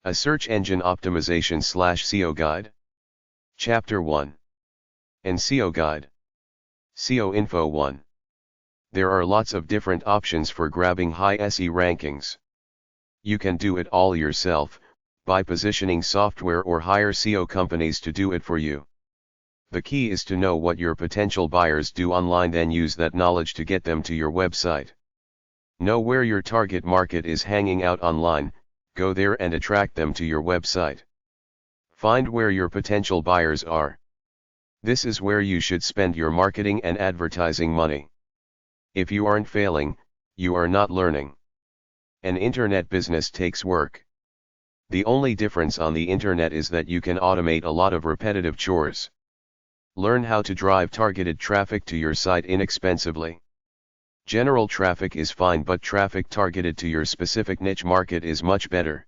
A Search Engine Optimization / SEO Guide. Chapter 1. An SEO Guide. SEO Info 1. There are lots of different options for grabbing high SE rankings. You can do it all yourself, by positioning software or hire SEO companies to do it for you. The key is to know what your potential buyers do online, then use that knowledge to get them to your website. Know where your target market is hanging out online, go there and attract them to your website. Find where your potential buyers are. This is where you should spend your marketing and advertising money. If you aren't failing, you are not learning. An internet business takes work. The only difference on the internet is that you can automate a lot of repetitive chores. Learn how to drive targeted traffic to your site inexpensively. General traffic is fine, but traffic targeted to your specific niche market is much better.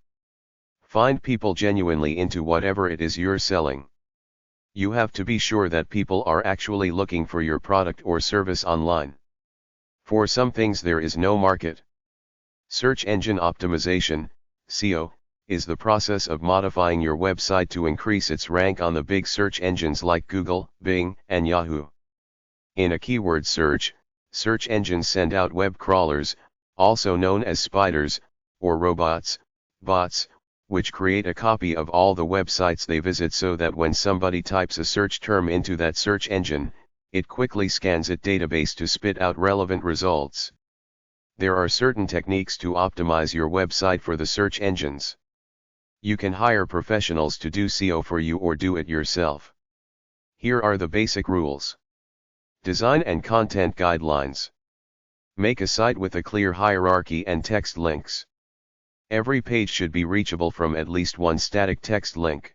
Find people genuinely into whatever it is you're selling. You have to be sure that people are actually looking for your product or service online. For some things there is no market. Search engine optimization, SEO, is the process of modifying your website to increase its rank on the big search engines like Google, Bing, and Yahoo. In a keyword search, search engines send out web crawlers, also known as spiders, or robots, bots, which create a copy of all the websites they visit, so that when somebody types a search term into that search engine, it quickly scans its database to spit out relevant results. There are certain techniques to optimize your website for the search engines. You can hire professionals to do SEO for you or do it yourself. Here are the basic rules. Design and content guidelines. Make a site with a clear hierarchy and text links. Every page should be reachable from at least one static text link.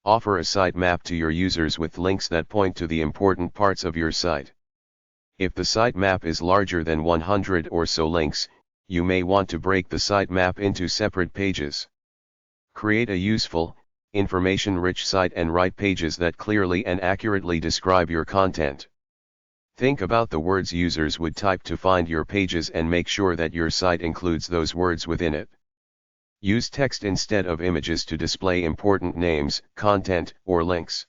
Offer a site map to your users with links that point to the important parts of your site. If the site map is larger than 100 or so links, you may want to break the site map into separate pages. Create a useful, information-rich site and write pages that clearly and accurately describe your content. Think about the words users would type to find your pages and make sure that your site includes those words within it. Use text instead of images to display important names, content, or links.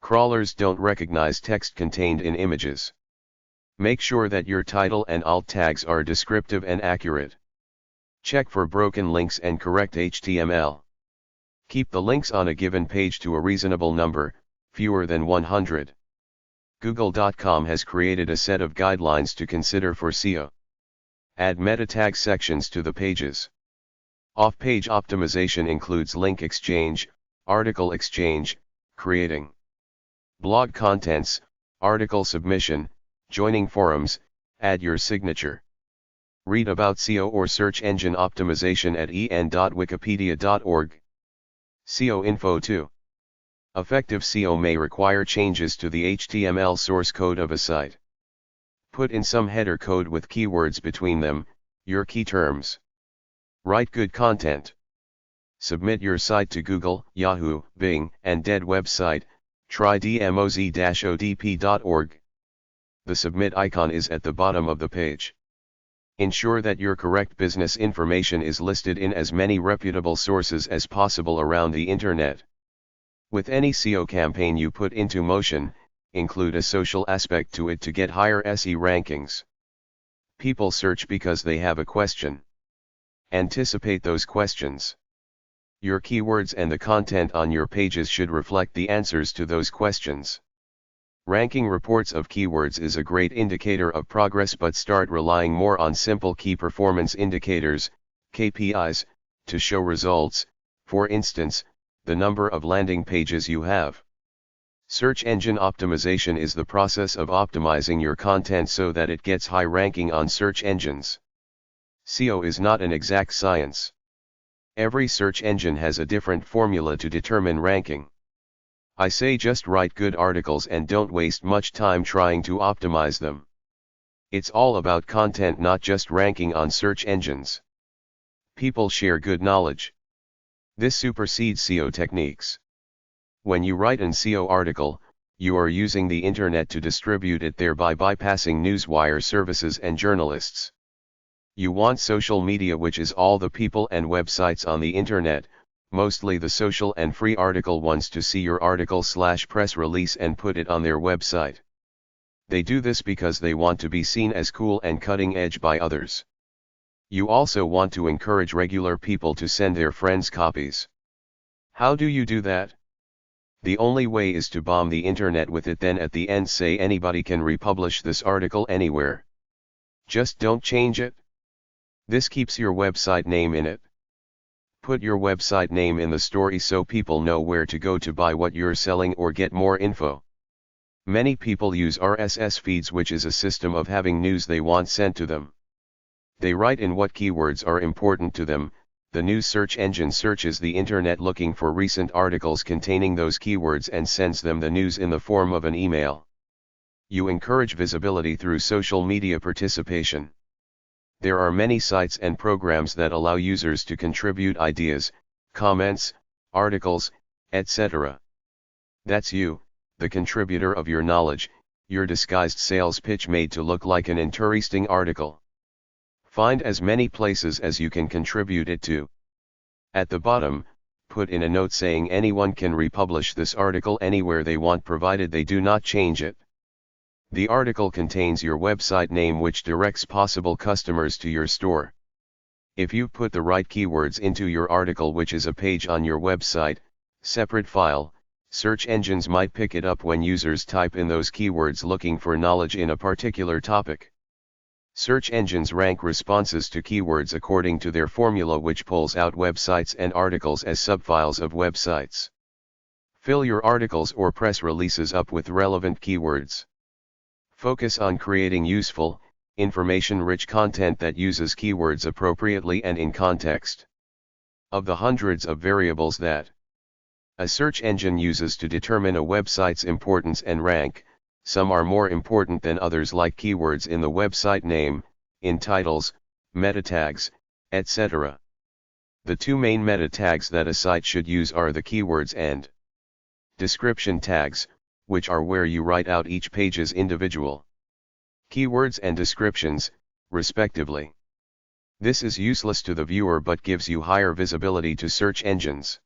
Crawlers don't recognize text contained in images. Make sure that your title and alt tags are descriptive and accurate. Check for broken links and correct HTML. Keep the links on a given page to a reasonable number, fewer than 100. Google.com has created a set of guidelines to consider for SEO. Add meta tag sections to the pages. Off-page optimization includes link exchange, article exchange, creating blog contents, article submission, joining forums, add your signature. Read about SEO or search engine optimization at en.wikipedia.org. SEO Info 2. Effective SEO may require changes to the HTML source code of a site. Put in some header code with keywords between them, your key terms. Write good content. Submit your site to Google, Yahoo, Bing, and Dead website, try dmoz-odp.org. The submit icon is at the bottom of the page. Ensure that your correct business information is listed in as many reputable sources as possible around the internet. With any SEO campaign you put into motion, include a social aspect to it to get higher SE rankings. People search because they have a question. Anticipate those questions. Your keywords and the content on your pages should reflect the answers to those questions. Ranking reports of keywords is a great indicator of progress, but start relying more on simple key performance indicators, KPIs, to show results, for instance, the number of landing pages you have. Search engine optimization is the process of optimizing your content so that it gets high ranking on search engines. SEO is not an exact science. Every search engine has a different formula to determine ranking. I say just write good articles and don't waste much time trying to optimize them. It's all about content, not just ranking on search engines. People share good knowledge. This supersedes SEO techniques. When you write an SEO article, you are using the internet to distribute it, thereby bypassing newswire services and journalists. You want social media, which is all the people and websites on the internet, mostly the social and free article wants to see your article/press release and put it on their website. They do this because they want to be seen as cool and cutting edge by others. You also want to encourage regular people to send their friends copies. How do you do that? The only way is to bomb the internet with it, then at the end say anybody can republish this article anywhere. Just don't change it. This keeps your website name in it. Put your website name in the story so people know where to go to buy what you're selling or get more info. Many people use RSS feeds, which is a system of having news they want sent to them. They write in what keywords are important to them. The news search engine searches the internet looking for recent articles containing those keywords and sends them the news in the form of an email. You encourage visibility through social media participation. There are many sites and programs that allow users to contribute ideas, comments, articles, etc. That's you, the contributor of your knowledge, your disguised sales pitch made to look like an interesting article. Find as many places as you can contribute it to. At the bottom, put in a note saying anyone can republish this article anywhere they want provided they do not change it. The article contains your website name, which directs possible customers to your store. If you put the right keywords into your article, which is a page on your website, separate file, search engines might pick it up when users type in those keywords looking for knowledge in a particular topic. Search engines rank responses to keywords according to their formula, which pulls out websites and articles as subfiles of websites. Fill your articles or press releases up with relevant keywords. Focus on creating useful, information-rich content that uses keywords appropriately and in context. Of the hundreds of variables that a search engine uses to determine a website's importance and rank, some are more important than others, like keywords in the website name, in titles, meta tags, etc. The two main meta tags that a site should use are the keywords and description tags, which are where you write out each page's individual keywords and descriptions, respectively. This is useless to the viewer but gives you higher visibility to search engines.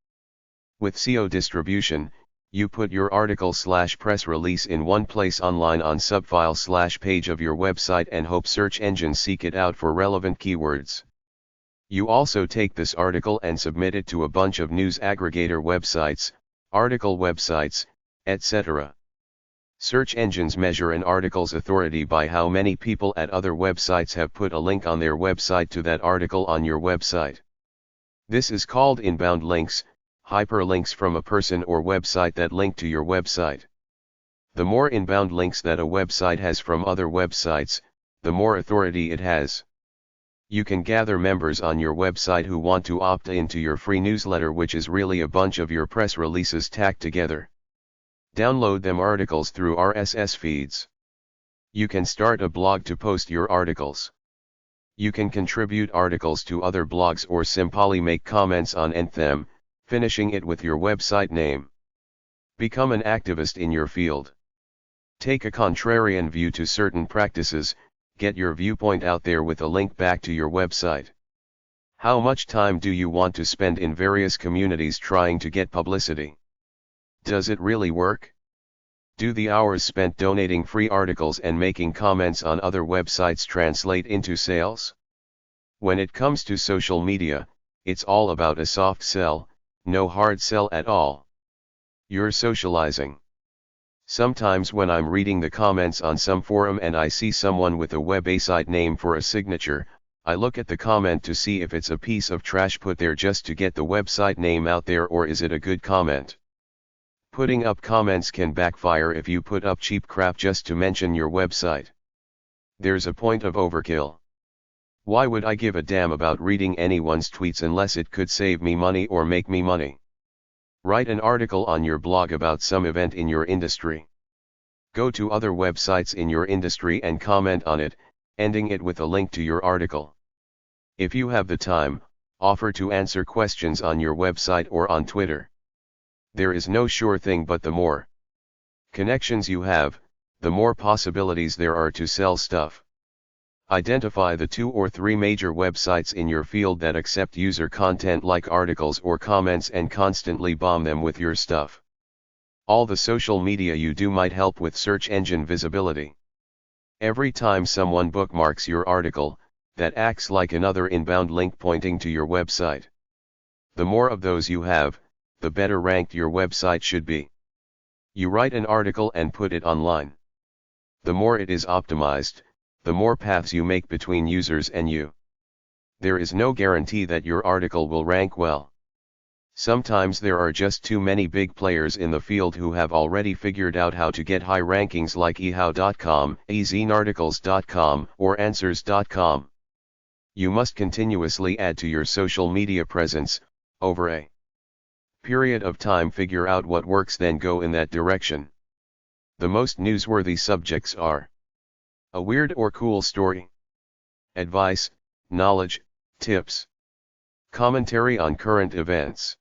With SEO distribution, you put your article/press release in one place online on subfile/page of your website and hope search engines seek it out for relevant keywords. You also take this article and submit it to a bunch of news aggregator websites, article websites, etc. Search engines measure an article's authority by how many people at other websites have put a link on their website to that article on your website. This is called inbound links, hyperlinks from a person or website that link to your website. The more inbound links that a website has from other websites, the more authority it has. You can gather members on your website who want to opt into your free newsletter, which is really a bunch of your press releases tacked together. Download them articles through RSS feeds. You can start a blog to post your articles. You can contribute articles to other blogs or simply make comments on them, finishing it with your website name. Become an activist in your field. Take a contrarian view to certain practices, get your viewpoint out there with a link back to your website. How much time do you want to spend in various communities trying to get publicity? Does it really work? Do the hours spent donating free articles and making comments on other websites translate into sales? When it comes to social media, it's all about a soft sell, no hard sell at all. You're socializing. Sometimes when I'm reading the comments on some forum and I see someone with a website name for a signature, I look at the comment to see if it's a piece of trash put there just to get the website name out there, or is it a good comment. Putting up comments can backfire if you put up cheap crap just to mention your website. There's a point of overkill. Why would I give a damn about reading anyone's tweets unless it could save me money or make me money? Write an article on your blog about some event in your industry. Go to other websites in your industry and comment on it, ending it with a link to your article. If you have the time, offer to answer questions on your website or on Twitter. There is no sure thing, but the more connections you have, the more possibilities there are to sell stuff. Identify the 2 or 3 major websites in your field that accept user content like articles or comments and constantly bomb them with your stuff. All the social media you do might help with search engine visibility. Every time someone bookmarks your article, that acts like another inbound link pointing to your website. The more of those you have, the better ranked your website should be. You write an article and put it online. The more it is optimized, the more paths you make between users and you. There is no guarantee that your article will rank well. Sometimes there are just too many big players in the field who have already figured out how to get high rankings like ehow.com, ezinarticles.com, or answers.com. You must continuously add to your social media presence, over a period of time figure out what works, then go in that direction. The most newsworthy subjects are a weird or cool story, advice, knowledge, tips, commentary on current events,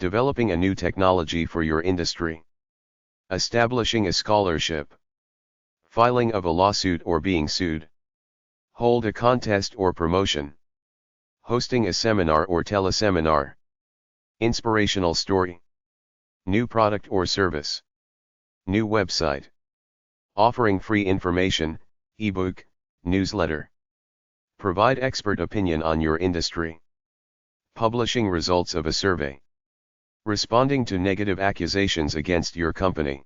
developing a new technology for your industry, establishing a scholarship, filing of a lawsuit or being sued, hold a contest or promotion, hosting a seminar or teleseminar, inspirational story, new product or service, new website, offering free information, ebook, newsletter, provide expert opinion on your industry, publishing results of a survey, responding to negative accusations against your company,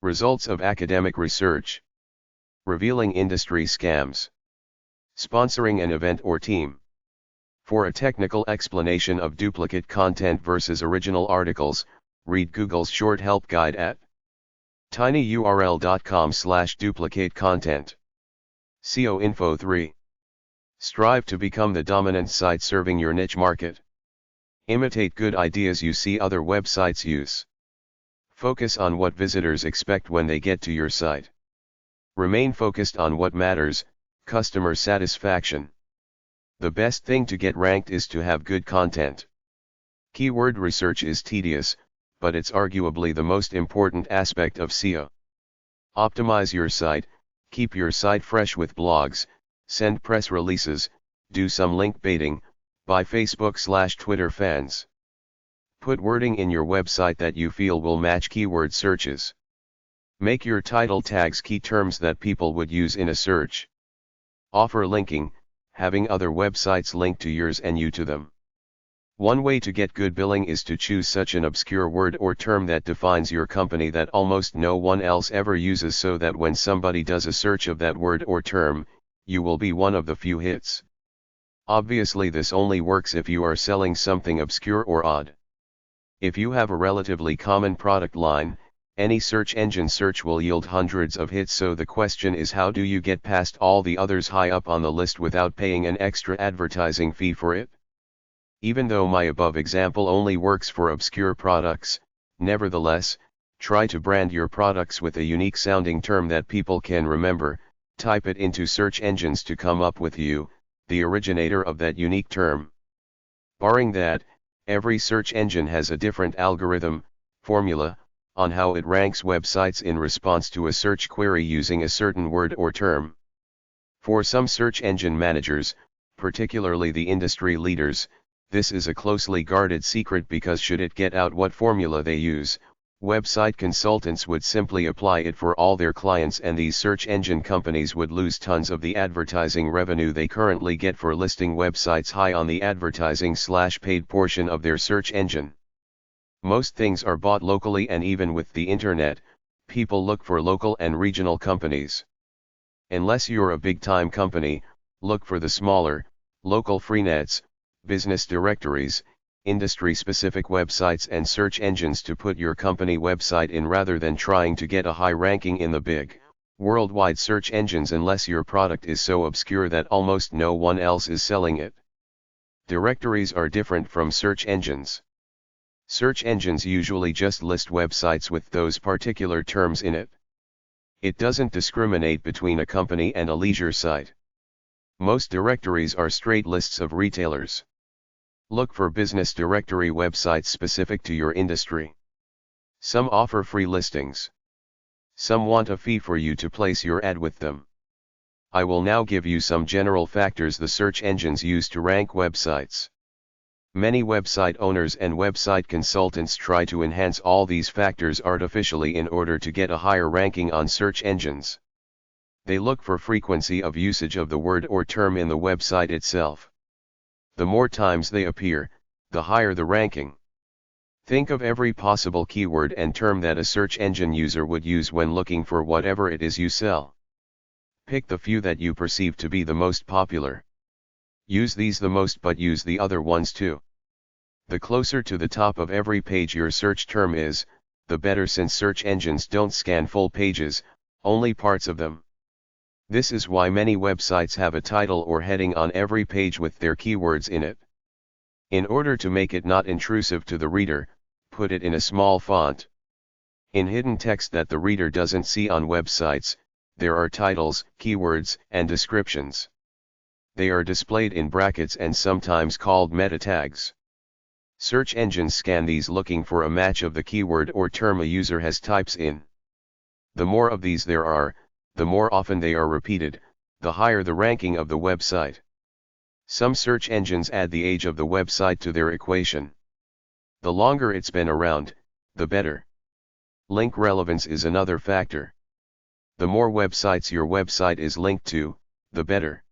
results of academic research, revealing industry scams, sponsoring an event or team. For a technical explanation of duplicate content versus original articles, read Google's short help guide at tinyurl.com/duplicate content. SEO Info 3. Strive to become the dominant site serving your niche market. Imitate good ideas you see other websites use. Focus on what visitors expect when they get to your site. Remain focused on what matters, customer satisfaction. The best thing to get ranked is to have good content. Keyword research is tedious, but it's arguably the most important aspect of SEO. Optimize your site, keep your site fresh with blogs, send press releases, do some link baiting, buy Facebook/Twitter fans. Put wording in your website that you feel will match keyword searches. Make your title tags key terms that people would use in a search. Offer linking, having other websites link to yours and you to them. One way to get good billing is to choose such an obscure word or term that defines your company that almost no one else ever uses, so that when somebody does a search of that word or term, you will be one of the few hits. Obviously, this only works if you are selling something obscure or odd. If you have a relatively common product line, any search engine search will yield hundreds of hits, so the question is, how do you get past all the others high up on the list without paying an extra advertising fee for it? Even though my above example only works for obscure products, nevertheless, try to brand your products with a unique sounding term that people can remember. Type it into search engines to come up with you, the originator of that unique term. Barring that, every search engine has a different algorithm, formula, on how it ranks websites in response to a search query using a certain word or term. For some search engine managers, particularly the industry leaders, this is a closely guarded secret, because should it get out what formula they use, website consultants would simply apply it for all their clients, and these search engine companies would lose tons of the advertising revenue they currently get for listing websites high on the advertising/paid portion of their search engine. Most things are bought locally, and even with the internet, people look for local and regional companies. Unless you're a big-time company, look for the smaller, local freenets, business directories, industry-specific websites and search engines to put your company website in, rather than trying to get a high ranking in the big, worldwide search engines, unless your product is so obscure that almost no one else is selling it. Directories are different from search engines. Search engines usually just list websites with those particular terms in it. It doesn't discriminate between a company and a leisure site. Most directories are straight lists of retailers. Look for business directory websites specific to your industry. Some offer free listings. Some want a fee for you to place your ad with them. I will now give you some general factors the search engines use to rank websites. Many website owners and website consultants try to enhance all these factors artificially in order to get a higher ranking on search engines. They look for frequency of usage of the word or term in the website itself. The more times they appear, the higher the ranking. Think of every possible keyword and term that a search engine user would use when looking for whatever it is you sell. Pick the few that you perceive to be the most popular. Use these the most, but use the other ones too. The closer to the top of every page your search term is, the better, since search engines don't scan full pages, only parts of them. This is why many websites have a title or heading on every page with their keywords in it. In order to make it not intrusive to the reader, put it in a small font. In hidden text that the reader doesn't see on websites, there are titles, keywords, and descriptions. They are displayed in brackets and sometimes called meta tags. Search engines scan these looking for a match of the keyword or term a user has types in. The more of these there are, the more often they are repeated, the higher the ranking of the website. Some search engines add the age of the website to their equation. The longer it's been around, the better. Link relevance is another factor. The more websites your website is linked to, the better.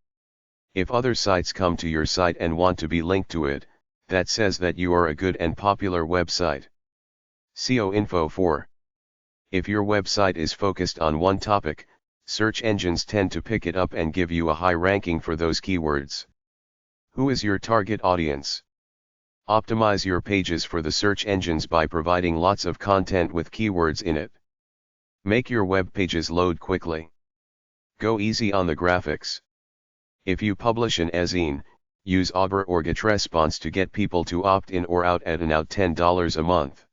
If other sites come to your site and want to be linked to it, that says that you are a good and popular website. SEO Info 4. If your website is focused on one topic, search engines tend to pick it up and give you a high ranking for those keywords. Who is your target audience? Optimize your pages for the search engines by providing lots of content with keywords in it. Make your web pages load quickly. Go easy on the graphics. If you publish an e-zine, use Augur or GetResponse to get people to opt in or out at about $10 a month.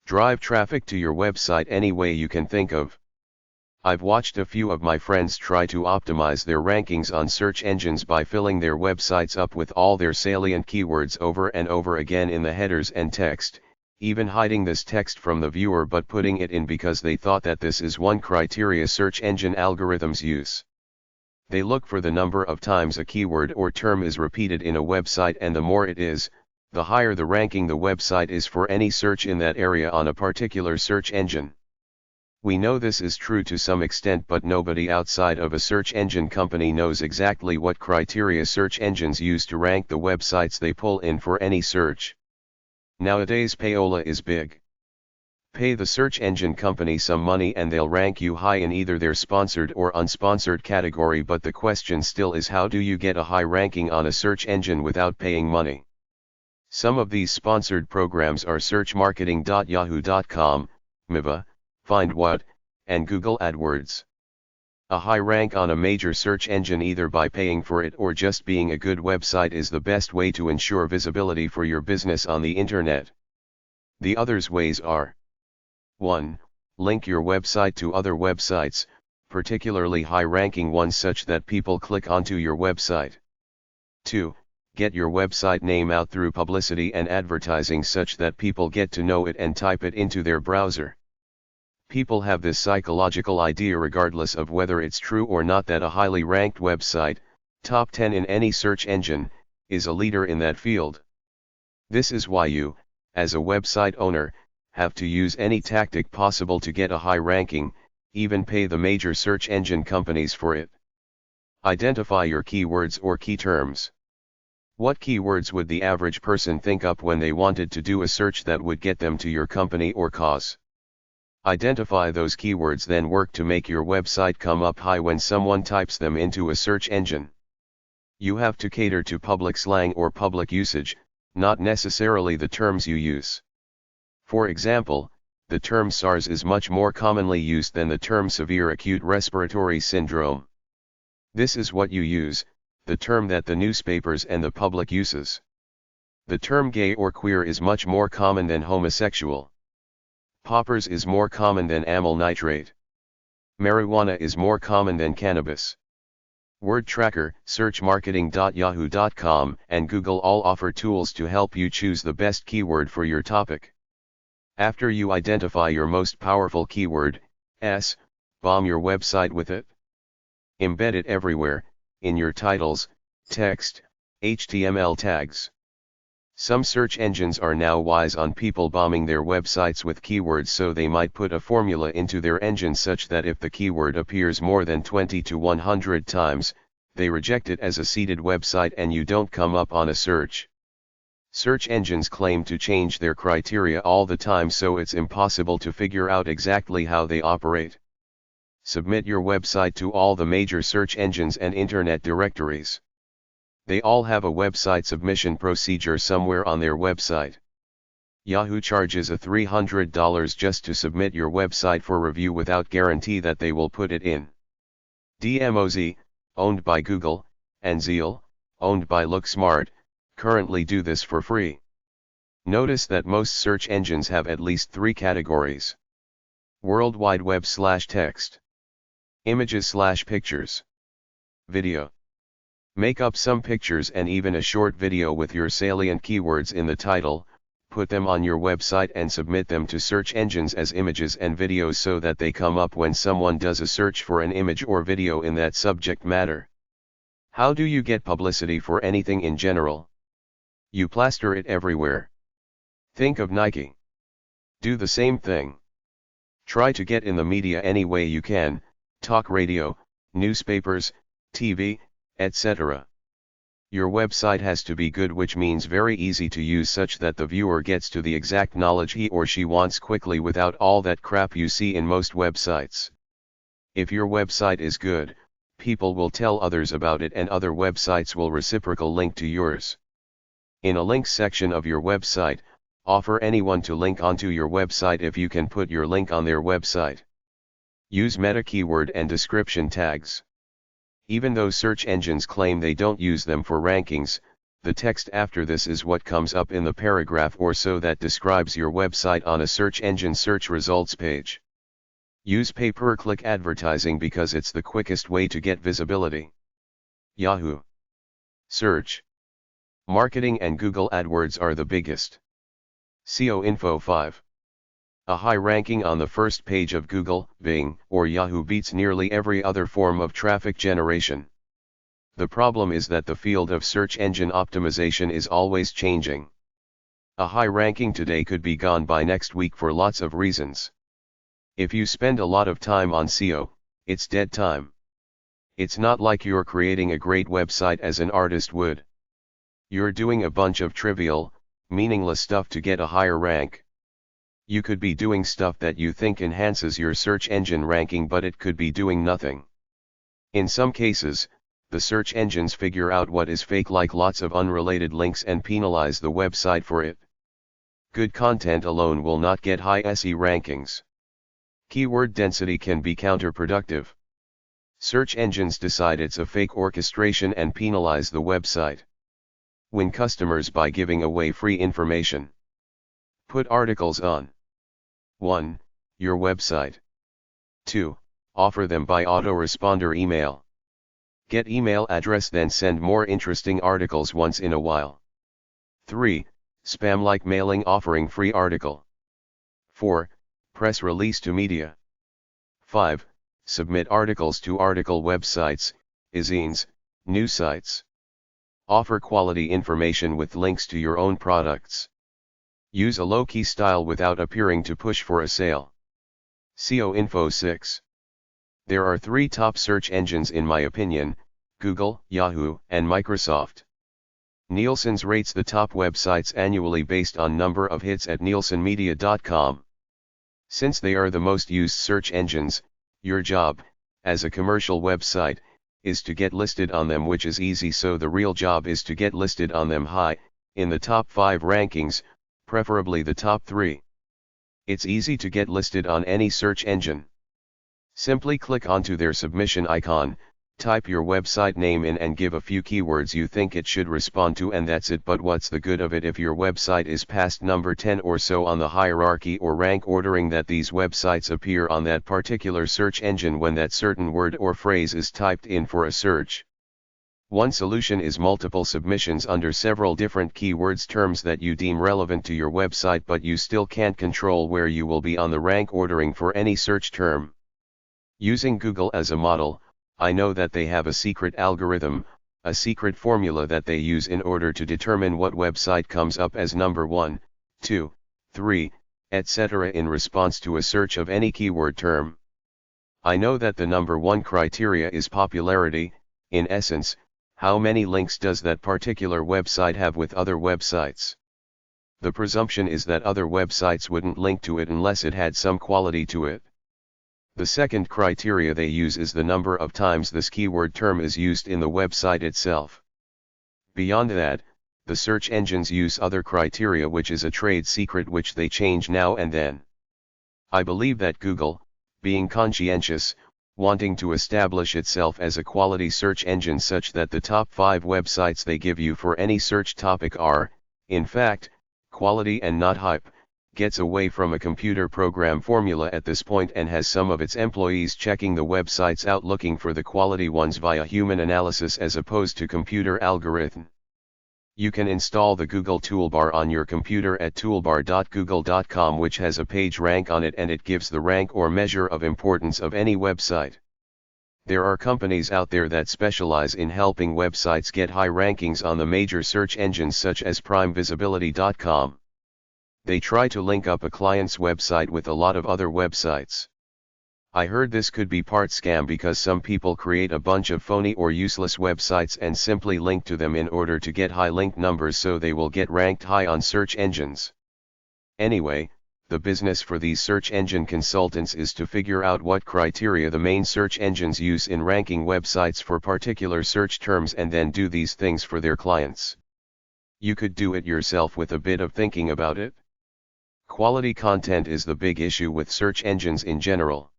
Drive traffic to your website any way you can think of. I've watched a few of my friends try to optimize their rankings on search engines by filling their websites up with all their salient keywords over and over again in the headers and text, even hiding this text from the viewer but putting it in because they thought that this is one criteria search engine algorithms use. They look for the number of times a keyword or term is repeated in a website, and the more it is, the higher the ranking the website is for any search in that area on a particular search engine. We know this is true to some extent, but nobody outside of a search engine company knows exactly what criteria search engines use to rank the websites they pull in for any search. Nowadays payola is big. Pay the search engine company some money and they'll rank you high in either their sponsored or unsponsored category, but the question still is, how do you get a high ranking on a search engine without paying money? Some of these sponsored programs are searchmarketing.yahoo.com, Miva, Find What, and Google AdWords. A high rank on a major search engine either by paying for it or just being a good website is the best way to ensure visibility for your business on the internet. The others ways are: 1. Link your website to other websites, particularly high-ranking ones such that people click onto your website. 2. Get your website name out through publicity and advertising such that people get to know it and type it into their browser. People have this psychological idea, regardless of whether it's true or not, that a highly ranked website, top 10 in any search engine, is a leader in that field. This is why you, as a website owner, have to use any tactic possible to get a high ranking, even pay the major search engine companies for it. Identify your keywords or key terms. What keywords would the average person think up when they wanted to do a search that would get them to your company or cause? Identify those keywords, then work to make your website come up high when someone types them into a search engine. You have to cater to public slang or public usage, not necessarily the terms you use. For example, the term SARS is much more commonly used than the term severe acute respiratory syndrome. This is what you use, the term that the newspapers and the public uses. The term gay or queer is much more common than homosexual. Poppers is more common than amyl nitrate. Marijuana is more common than cannabis. Word Tracker, searchmarketing.yahoo.com, and Google all offer tools to help you choose the best keyword for your topic. After you identify your most powerful keyword, bomb your website with it. Embed it everywhere, in your titles, text, HTML tags. Some search engines are now wise on people bombing their websites with keywords, so they might put a formula into their engine such that if the keyword appears more than 20 to 100 times, they reject it as a seeded website and you don't come up on a search. Search engines claim to change their criteria all the time, so it's impossible to figure out exactly how they operate. Submit your website to all the major search engines and internet directories. They all have a website submission procedure somewhere on their website. Yahoo charges $300 just to submit your website for review without guarantee that they will put it in. DMOZ, owned by Google, and Zeal, owned by LookSmart, currently do this for free. Notice that most search engines have at least 3 categories. World Wide Web/text. Images/pictures. Video. Make up some pictures and even a short video with your salient keywords in the title, put them on your website and submit them to search engines as images and videos so that they come up when someone does a search for an image or video in that subject matter. How do you get publicity for anything in general? You plaster it everywhere. Think of Nike. Do the same thing. Try to get in the media any way you can, talk radio, newspapers, TV, etc. Your website has to be good, which means very easy to use such that the viewer gets to the exact knowledge he or she wants quickly without all that crap you see in most websites. If your website is good, people will tell others about it and other websites will reciprocal link to yours. In a links section of your website, offer anyone to link onto your website if you can put your link on their website. Use meta keyword and description tags. Even though search engines claim they don't use them for rankings, the text after this is what comes up in the paragraph or so that describes your website on a search engine search results page. Use pay-per-click advertising because it's the quickest way to get visibility. Yahoo! Search, marketing and Google AdWords are the biggest. SEO Info 5. A high ranking on the first page of Google, Bing, or Yahoo beats nearly every other form of traffic generation. The problem is that the field of search engine optimization is always changing. A high ranking today could be gone by next week for lots of reasons. If you spend a lot of time on SEO, it's dead time. It's not like you're creating a great website as an artist would. You're doing a bunch of trivial, meaningless stuff to get a higher rank. You could be doing stuff that you think enhances your search engine ranking, but it could be doing nothing. In some cases, the search engines figure out what is fake, like lots of unrelated links, and penalize the website for it. Good content alone will not get high SE rankings. Keyword density can be counterproductive. Search engines decide it's a fake orchestration and penalize the website. Win customers by giving away free information. Put articles on 1. Your website. 2. Offer them by autoresponder email. Get email address, then send more interesting articles once in a while. 3. Spam like mailing offering free article. 4. Press release to media. 5. Submit articles to article websites, e-zines, news sites. Offer quality information with links to your own products. Use a low-key style without appearing to push for a sale. SEO Info 6. There are 3 top search engines in my opinion: Google, Yahoo, and Microsoft. Nielsen's rates the top websites annually based on number of hits at nielsenmedia.com. Since they are the most used search engines, your job, as a commercial website, is to get listed on them, which is easy, so the real job is to get listed on them high, in the top 5 rankings, preferably the top 3. It's easy to get listed on any search engine. Simply click onto their submission icon, type your website name in and give a few keywords you think it should respond to, and that's it. But what's the good of it if your website is past number 10 or so on the hierarchy or rank ordering that these websites appear on that particular search engine when that certain word or phrase is typed in for a search? One solution is multiple submissions under several different keywords terms that you deem relevant to your website, but you still can't control where you will be on the rank ordering for any search term. Using Google as a model, I know that they have a secret algorithm, a secret formula that they use in order to determine what website comes up as number 1, 2, 3, etc. in response to a search of any keyword term. I know that the number 1 criteria is popularity. In essence, how many links does that particular website have with other websites? The presumption is that other websites wouldn't link to it unless it had some quality to it. The second criteria they use is the number of times this keyword term is used in the website itself. Beyond that, the search engines use other criteria, which is a trade secret which they change now and then. I believe that Google, being conscientious, wanting to establish itself as a quality search engine such that the top 5 websites they give you for any search topic are, in fact, quality and not hype, gets away from a computer program formula at this point and has some of its employees checking the websites out looking for the quality ones via human analysis as opposed to computer algorithm. You can install the Google toolbar on your computer at toolbar.google.com, which has a page rank on it, and it gives the rank or measure of importance of any website. There are companies out there that specialize in helping websites get high rankings on the major search engines such as primevisibility.com. They try to link up a client's website with a lot of other websites. I heard this could be part scam because some people create a bunch of phony or useless websites and simply link to them in order to get high link numbers so they will get ranked high on search engines. Anyway, the business for these search engine consultants is to figure out what criteria the main search engines use in ranking websites for particular search terms and then do these things for their clients. You could do it yourself with a bit of thinking about it. Quality content is the big issue with search engines in general.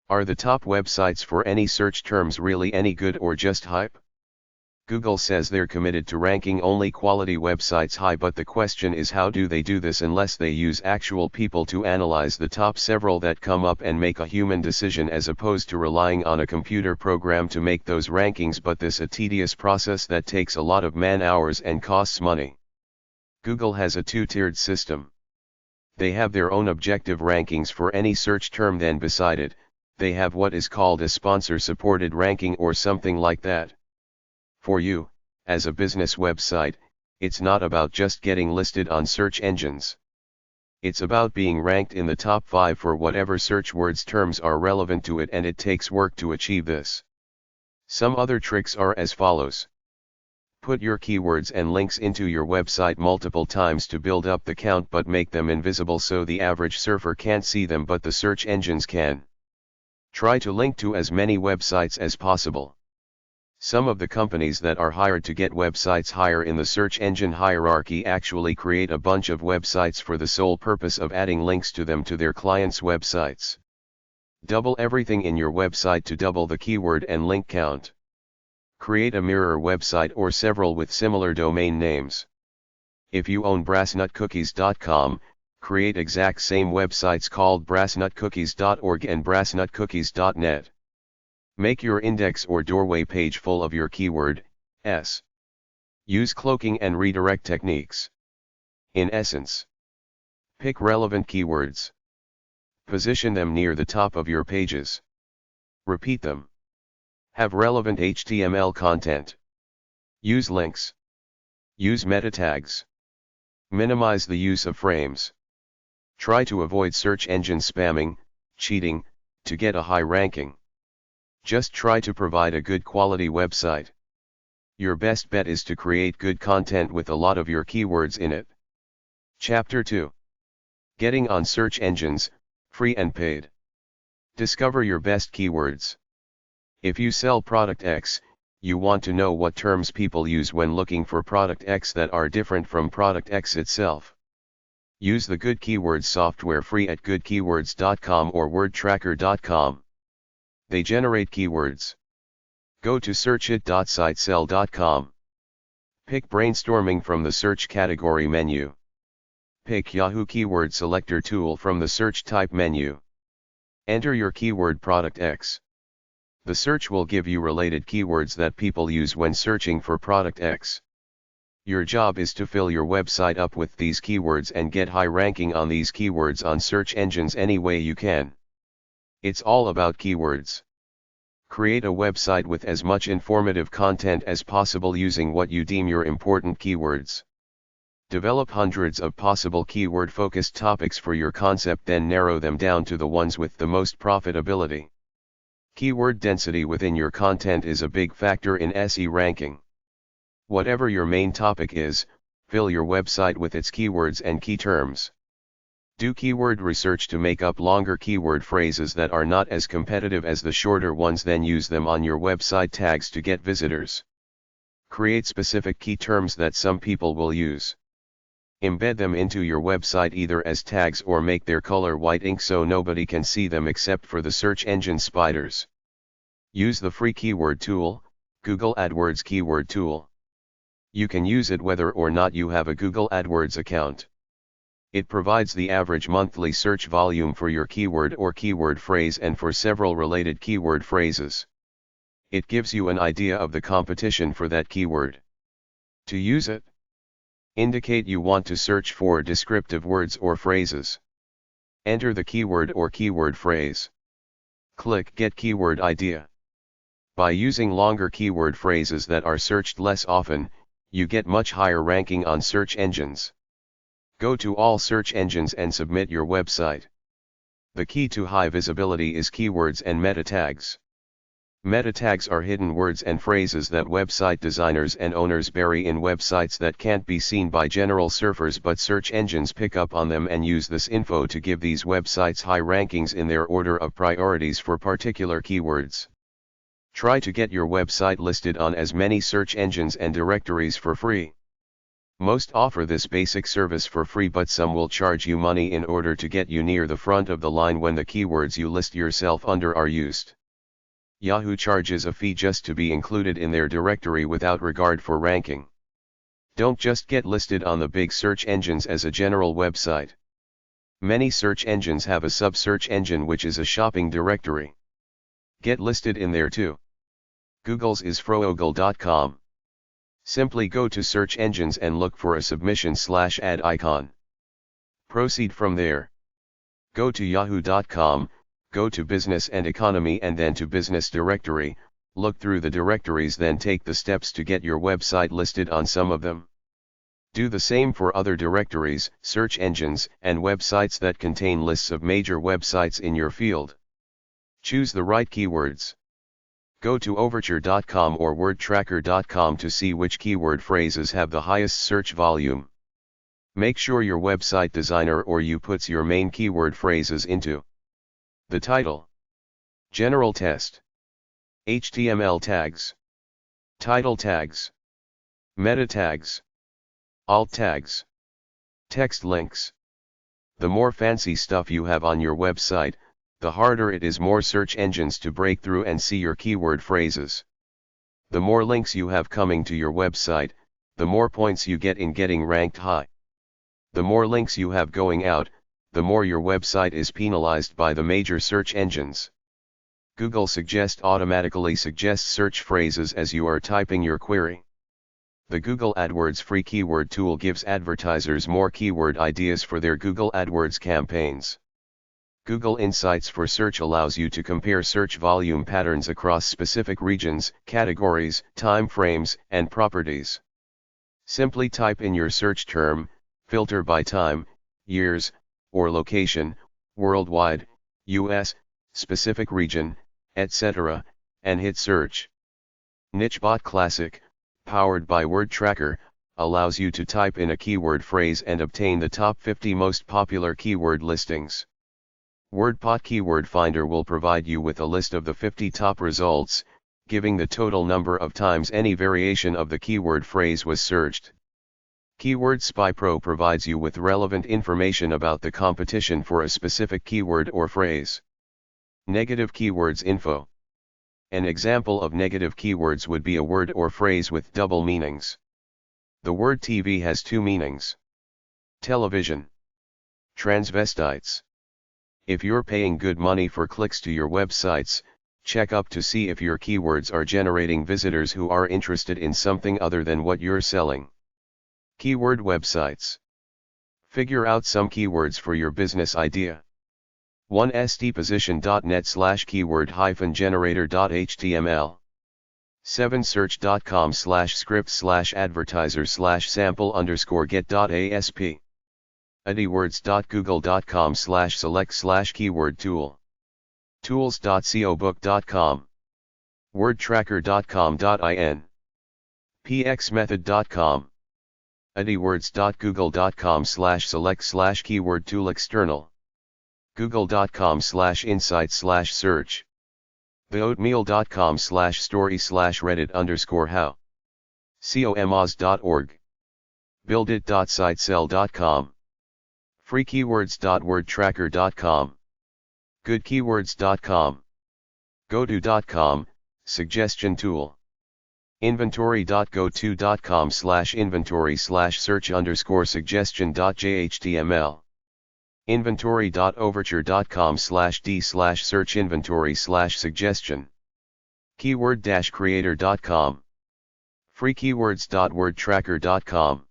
Are the top websites for any search terms really any good or just hype? Google says they're committed to ranking only quality websites high, but the question is, how do they do this unless they use actual people to analyze the top several that come up and make a human decision as opposed to relying on a computer program to make those rankings, but this a tedious process that takes a lot of man hours and costs money. Google has a 2-tiered system. They have their own objective rankings for any search term, then beside it, they have what is called a sponsor-supported ranking or something like that. For you, as a business website, it's not about just getting listed on search engines. It's about being ranked in the top 5 for whatever search words terms are relevant to it, and it takes work to achieve this. Some other tricks are as follows. Put your keywords and links into your website multiple times to build up the count, but make them invisible so the average surfer can't see them but the search engines can. Try to link to as many websites as possible. Some of the companies that are hired to get websites higher in the search engine hierarchy actually create a bunch of websites for the sole purpose of adding links to them to their clients' websites. Double everything in your website to double the keyword and link count. Create a mirror website or several with similar domain names. If you own brassnutcookies.com, create exact same websites called brassnutcookies.org and brassnutcookies.net. Make your index or doorway page full of your keyword s. Use cloaking and redirect techniques. In essence, pick relevant keywords. Position them near the top of your pages. Repeat them. Have relevant HTML content. Use links. Use meta tags. Minimize the use of frames. Try to avoid search engine spamming, cheating, to get a high ranking. Just try to provide a good quality website. Your best bet is to create good content with a lot of your keywords in it. Chapter 2. Getting on search engines, free and paid. Discover your best keywords. If you sell product X, you want to know what terms people use when looking for product X that are different from product X itself. Use the Good Keywords software free at goodkeywords.com or wordtracker.com. They generate keywords. Go to searchit.sitesell.com. Pick brainstorming from the search category menu. Pick Yahoo Keyword Selector tool from the search type menu. Enter your keyword product X. The search will give you related keywords that people use when searching for product X. Your job is to fill your website up with these keywords and get high ranking on these keywords on search engines any way you can. It's all about keywords. Create a website with as much informative content as possible using what you deem your important keywords. Develop hundreds of possible keyword-focused topics for your concept, then narrow them down to the ones with the most profitability. Keyword density within your content is a big factor in SE ranking. Whatever your main topic is, fill your website with its keywords and key terms. Do keyword research to make up longer keyword phrases that are not as competitive as the shorter ones, then use them on your website tags to get visitors. Create specific key terms that some people will use. Embed them into your website either as tags or make their color white ink so nobody can see them except for the search engine spiders. Use the free keyword tool, Google AdWords Keyword Tool. You can use it whether or not you have a Google AdWords account. It provides the average monthly search volume for your keyword or keyword phrase and for several related keyword phrases. It gives you an idea of the competition for that keyword. To use it, indicate you want to search for descriptive words or phrases. Enter the keyword or keyword phrase. Click Get Keyword Idea. By using longer keyword phrases that are searched less often, you get much higher ranking on search engines. Go to all search engines and submit your website. The key to high visibility is keywords and meta tags. Meta tags are hidden words and phrases that website designers and owners bury in websites that can't be seen by general surfers, but search engines pick up on them and use this info to give these websites high rankings in their order of priorities for particular keywords. Try to get your website listed on as many search engines and directories for free. Most offer this basic service for free, but some will charge you money in order to get you near the front of the line when the keywords you list yourself under are used. Yahoo charges a fee just to be included in their directory without regard for ranking. Don't just get listed on the big search engines as a general website. Many search engines have a sub-search engine which is a shopping directory. Get listed in there too. Google's is froogle.com. Simply go to search engines and look for a submission/ad icon. Proceed from there. Go to yahoo.com. Go to Business and Economy and then to Business Directory, look through the directories, then take the steps to get your website listed on some of them. Do the same for other directories, search engines, and websites that contain lists of major websites in your field. Choose the right keywords. Go to overture.com or wordtracker.com to see which keyword phrases have the highest search volume. Make sure your website designer or you puts your main keyword phrases into the title, general text, HTML tags, title tags, meta tags, alt tags, text links. The more fancy stuff you have on your website, the harder it is more search engines to break through and see your keyword phrases. The more links you have coming to your website, the more points you get in getting ranked high. The more links you have going out, the more your website is penalized by the major search engines. Google automatically suggests search phrases as you are typing your query. The Google AdWords free keyword tool gives advertisers more keyword ideas for their Google AdWords campaigns. Google Insights for Search allows you to compare search volume patterns across specific regions, categories, time frames, and properties. Simply type in your search term, filter by time, years, or location, worldwide, US, specific region, etc., and hit search. NicheBot Classic, powered by WordTracker, allows you to type in a keyword phrase and obtain the top 50 most popular keyword listings. WordPot Keyword Finder will provide you with a list of the 50 top results, giving the total number of times any variation of the keyword phrase was searched. Keyword Spy Pro provides you with relevant information about the competition for a specific keyword or phrase. Negative keywords info. An example of negative keywords would be a word or phrase with double meanings. The word TV has two meanings. Television. Transvestites. If you're paying good money for clicks to your websites, check up to see if your keywords are generating visitors who are interested in something other than what you're selling. Keyword websites. Figure out some keywords for your business idea. 1stposition.net/keyword-generator.html 7search.com/script/advertiser/sample_get.asp adwords.google.com/select/keyword tool tools.cobook.com wordtracker.com.in pxmethod.com adwords.google.com/select/keyword tool external google.com/insight/search theoatmeal.com/story/reddit_how comaz.org buildit.sitecell.com freekeywords.wordtracker.com goodkeywords.com goto.com suggestion tool inventory.goto.com/inventory/search_suggestion.jhtml inventory.overture.com/d/search inventory/suggestion keyword-creator.com freekeywords.wordtracker.com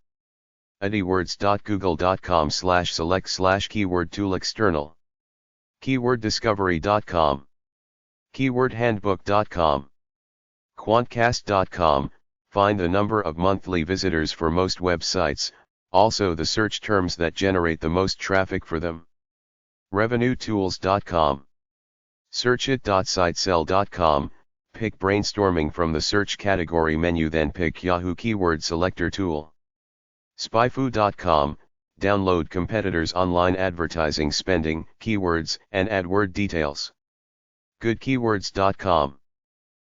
adwords.google.com/select/keyword tool external keyworddiscovery.com keywordhandbook.com quantcast.com find the number of monthly visitors for most websites, also the search terms that generate the most traffic for them. revenuetools.com searchit.sitecell.com pick brainstorming from the search category menu, then pick Yahoo keyword selector tool. spyfoo.com download competitors' online advertising spending, keywords, and AdWord details. goodkeywords.com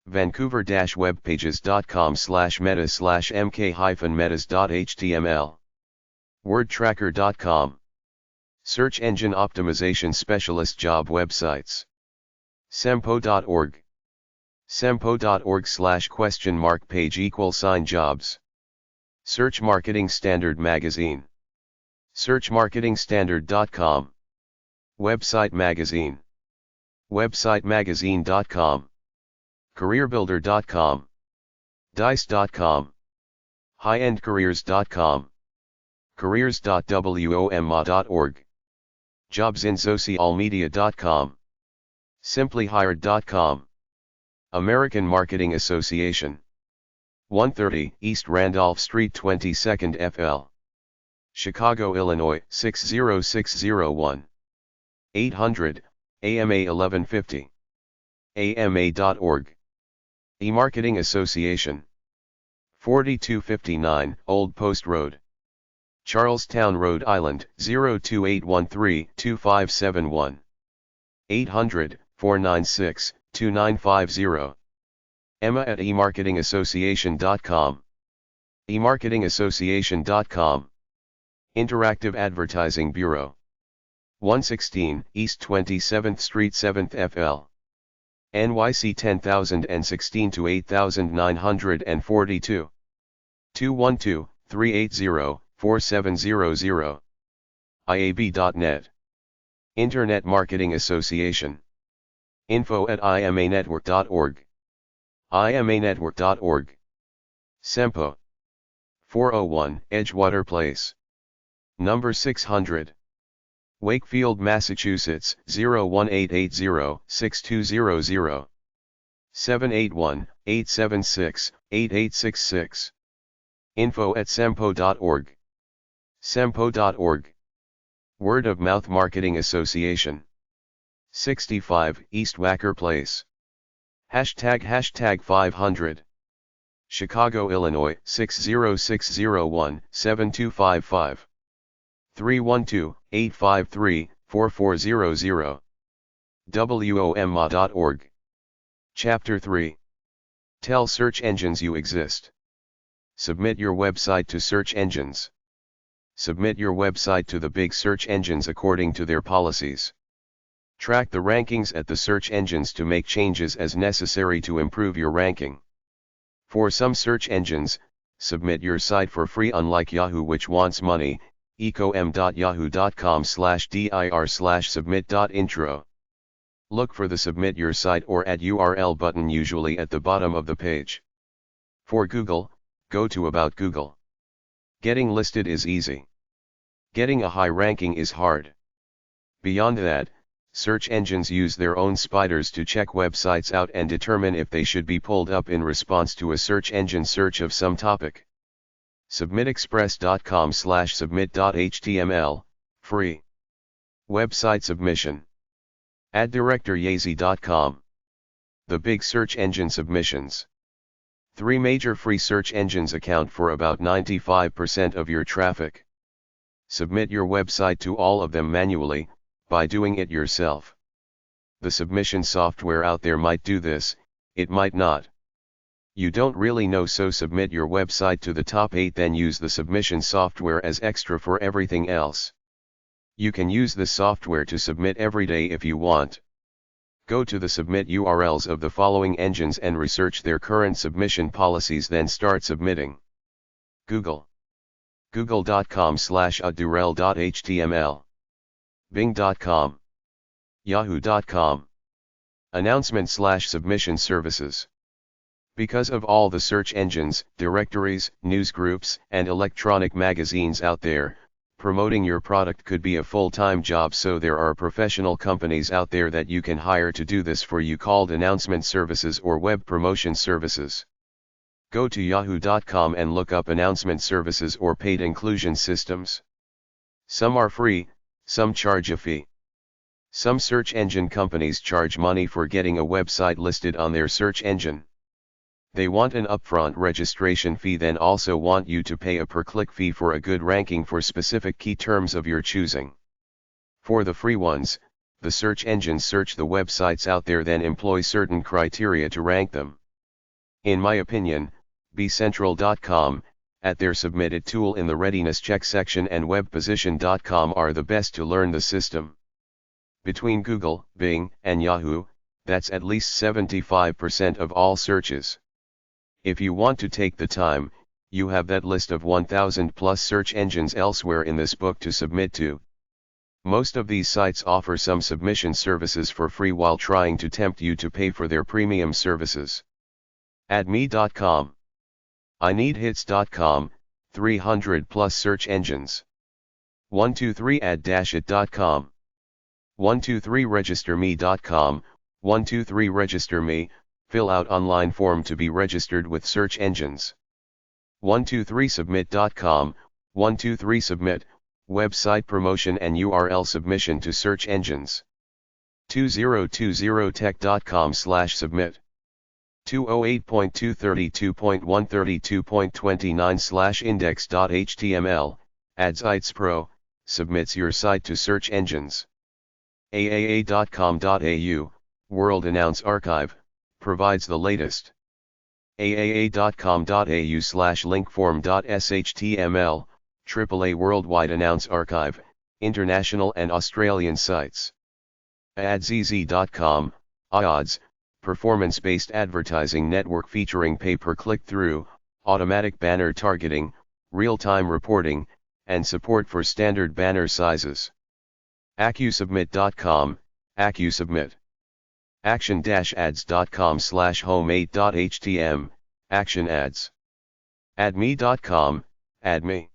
vancouver-webpages.com/meta/mk-metas.html wordtracker.com search engine optimization specialist job websites sempo.org sempo.org/?page=jobs Search Marketing Standard Magazine searchmarketingstandard.com Website Magazine websitemagazine.com careerbuilder.com dice.com highendcareers.com careers.woma.org jobsinsocialmedia.com simplyhired.com American Marketing Association 130 East Randolph Street 22nd FL Chicago, Illinois 60601 800 AMA 1150 AMA.org eMarketing Association 4259 Old Post Road Charlestown, Rhode Island 02813-2571 800-496-2950 Emma@eMarketingAssociation.com eMarketingAssociation.com Interactive Advertising Bureau 116 East 27th Street 7th FL NYC 10016-8942 212-380-4700 IAB.net Internet Marketing Association info@imanetwork.org imanetwork.org Sempo 401 Edgewater Place Number 600 Wakefield, Massachusetts 01880-6200 781-876-8866 info@sempo.org sempo.org Word of Mouth Marketing Association 65 East Wacker Place ## 500 Chicago, Illinois 60601-7255 312-853-4400 WOMA.org Chapter 3 Tell search engines you exist. Submit your website to search engines. Submit your website to the big search engines according to their policies. Track the rankings at the search engines to make changes as necessary to improve your ranking. For some search engines, submit your site for free, unlike Yahoo, which wants money. ecom.yahoo.com/dir/submit.intro. Look for the Submit Your Site or Add URL button usually at the bottom of the page. For Google, go to About Google. Getting listed is easy. Getting a high ranking is hard. Beyond that, Search engines use their own spiders to check websites out and determine if they should be pulled up in response to a search engine search of some topic. submitexpress.com/submit.html, free. Website submission. AdDirectorYazy.com. The big search engine submissions. 3 major free search engines account for about 95% of your traffic. Submit your website to all of them manually, by doing it yourself. The submission software out there might do this, it might not. You don't really know, so submit your website to the top 8, then use the submission software as extra for everything else. You can use this software to submit every day if you want. Go to the submit URLs of the following engines and research their current submission policies, then start submitting. Google. google.com/adurel.html. bing.com. yahoo.com. Announcement/submission services. Because of all the search engines, directories, newsgroups, and electronic magazines out there, promoting your product could be a full-time job, so there are professional companies out there that you can hire to do this for you, called announcement services or web promotion services. Go to yahoo.com and look up announcement services or paid inclusion systems. Some are free, some charge a fee. Some search engine companies charge money for getting a website listed on their search engine. They want an upfront registration fee, then also want you to pay a per-click fee for a good ranking for specific key terms of your choosing. For the free ones, the search engines search the websites out there, then employ certain criteria to rank them. In my opinion, bcentral.com, at their submitted tool in the readiness check section, and webposition.com are the best to learn the system. Between Google, Bing, and Yahoo, that's at least 75% of all searches. If you want to take the time, you have that list of 1,000 plus search engines elsewhere in this book to submit to. Most of these sites offer some submission services for free while trying to tempt you to pay for their premium services. AdMe.com. INeedHits.com, 300 plus search engines. 123ad-it.com. 123registerme.com, 123registerme, fill out online form to be registered with search engines. 123submit.com, 123submit, website promotion and URL submission to search engines. 2020tech.com/submit. 208.232.132.29/index.html, AdSites Pro, submits your site to search engines. aaa.com.au, World Announce Archive, provides the latest. aaa.com.au/linkform.html, AAA Worldwide Announce Archive, international and Australian sites. adzz.com, AODS, performance-based advertising network featuring pay-per-click-through, automatic banner targeting, real-time reporting, and support for standard banner sizes. AccuSubmit.com, AccuSubmit. action-ads.com/home8.htm, Action Ads. AdMe.com, AdMe.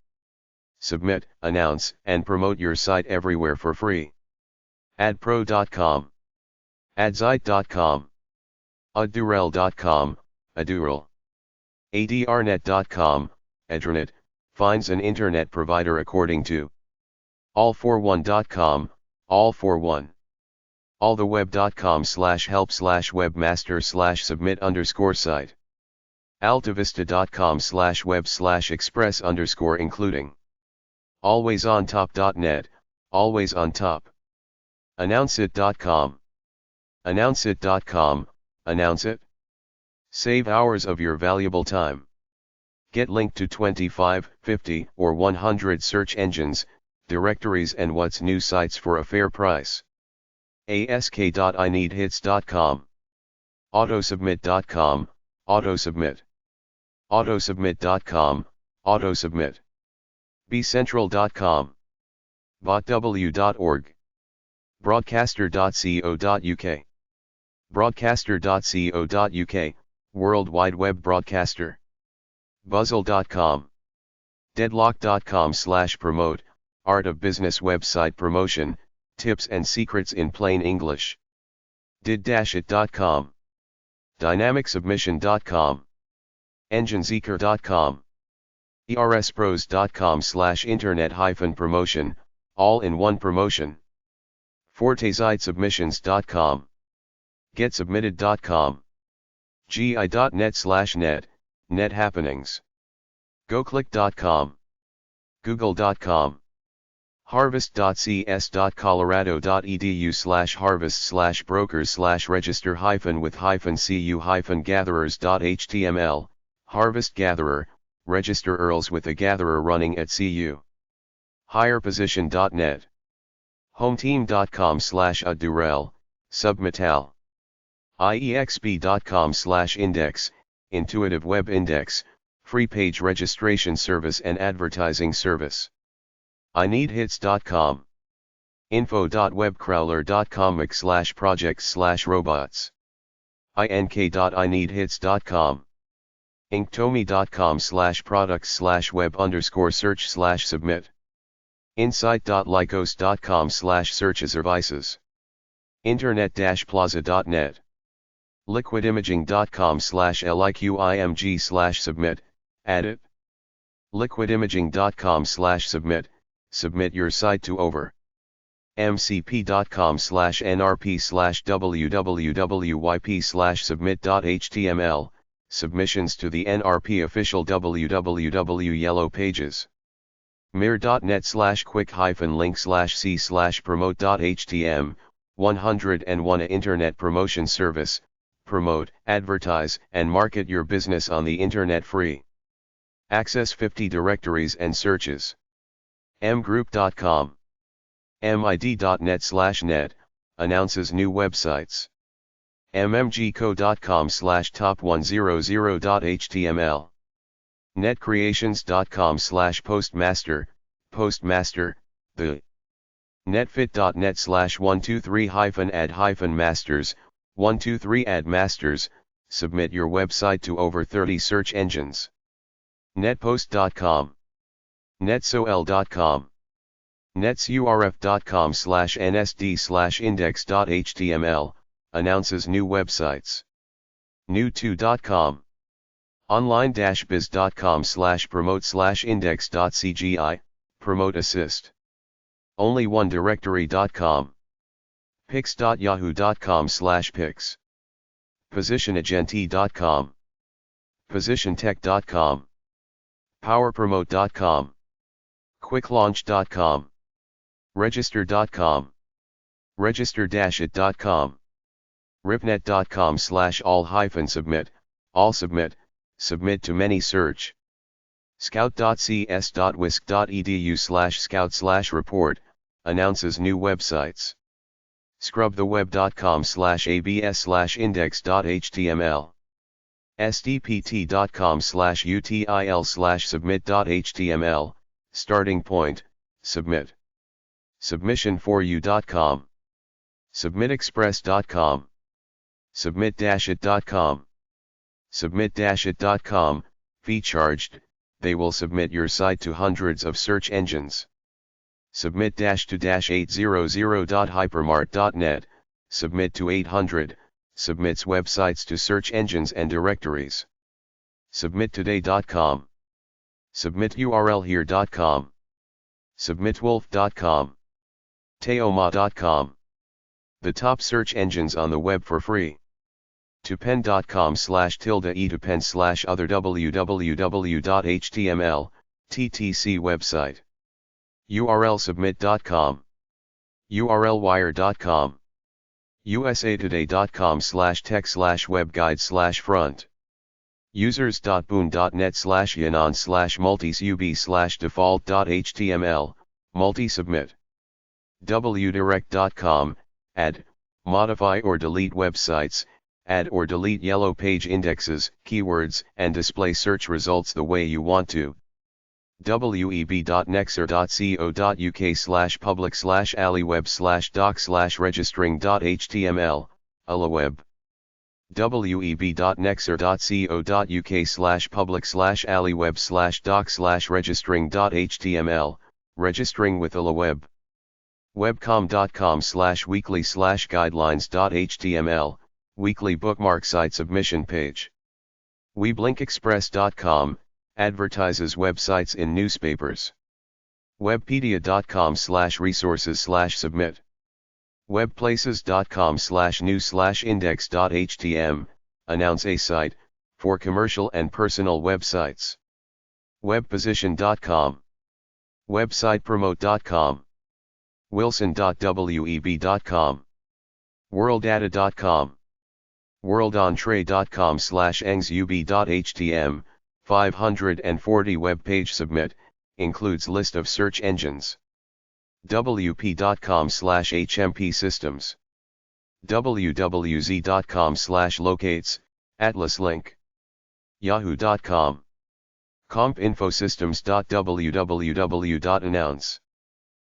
Submit, announce, and promote your site everywhere for free. AdPro.com. Adzite.com. Adurel.com, Adurel. ADRnet.com, Adrenet, finds an internet provider according to. All41.com, All41. alltheweb.com/help/webmaster/submit_site. altavista.com/web/express_including. alwaysontop.net, always on top. announceit.com. announceit.com, announce it. Save hours of your valuable time. Get linked to 25, 50, or 100 search engines, directories and what's new sites for a fair price. ask.ineedhits.com. autosubmit.com, autosubmit. autosubmit.com, autosubmit. bcentral.com. botw.org. broadcaster.co.uk. broadcaster.co.uk, World Wide Web broadcaster. buzzle.com. deadlock.com/promote, art of business website promotion, Tips and secrets in plain English. Did-it.com. Dynamicsubmission.com. Engineseeker.com. erspros.com/internet-promotion, all in one promotion. Fortesitesubmissions.com. Getsubmitted.com. gi.net/net, net happenings. goclick.com. google.com. harvest.cs.colorado.edu/harvest/brokers/register-with-cu-gatherers.html, harvest gatherer, register URLs with a gatherer running at CU. higherposition.net. hometeam.com/adurel, submetal. iexp.com/index, intuitive web index, free page registration service and advertising service. ineedhits.com. info.webcrawler.com/projects/robots. ink.ineedhits.com. inktomi.com/products/web_search/submit. insight.lycos.com/searchservices. internet-plaza.net. liquidimaging.com/liqimg/submit, edit. liquidimaging.com/submit, submit your site to over. mcp.com/nrp/wwwyp/submit.html, submissions to the NRP official www Yellow Pages. mir.net/quick-link/c/promote.htm, 101 Internet promotion service, promote, advertise, and market your business on the Internet free. Access 50 directories and searches. mgroup.com. mid.net/net, announces new websites. mmgco.com/top100.html. netcreations.com/postmaster, postmaster, the. netfit.net/123-ad-masters, 123-ad-masters, submit your website to over 30 search engines. netpost.com. netsol.com. netsurf.com/nsd/index.html, announces new websites. new2.com. online-biz.com/promote/index.cgi, promote assist. onlyoneDirectory.com. pix.yahoo.com/pix. positionagenti.com. positiontech.com. powerpromote.com. quicklaunch.com. register.com. register-it.com. ripnet.com/all-submit, all submit, submit to many search. scout.cs.wisc.edu/scout/report, announces new websites. scrubtheweb.com/abs/index.html. sdpt.com/util/submit.html, starting point, submit. submissionforyou.com. submitexpress.com. submit-it.com. submit-it.com, fee charged, they will submit your site to hundreds of search engines. submit-to-800.hypermart.net, submit to 800, submits websites to search engines and directories. submittoday.com. submiturlhere.com. submitwolf.com. teoma.com. The top search engines on the web for free. topen.com/e-topen/other www.html, ttc website. urlsubmit.com. urlwire.com. usatoday.com/tech/webguide/front. users.boon.net/yanon/multisub/default.html, multi-submit. wdirect.com, add, modify or delete websites, add or delete yellow page indexes, keywords, and display search results the way you want to. web.nexer.co.uk/public/aliweb/doc/registering.html, alaweb. web.nexer.co.uk/public/aliweb/doc/registering.html, registering with alaweb. webcom.com/weekly/guidelines.html, weekly bookmark site submission page. Weblinkexpress.com, advertises websites in newspapers. Webpedia.com/resources/submit. Webplaces.com/new/index.htm, announce a site, for commercial and personal websites. Webposition.com. Websitepromote.com. Wilson.web.com. Worlddata.com. Worldentrée.com/engsub.htm, 540 web page submit, includes list of search engines. wp.com/hmp systems. wwz.com/locates, atlas link. yahoo.com. compinfosystems.www.announce.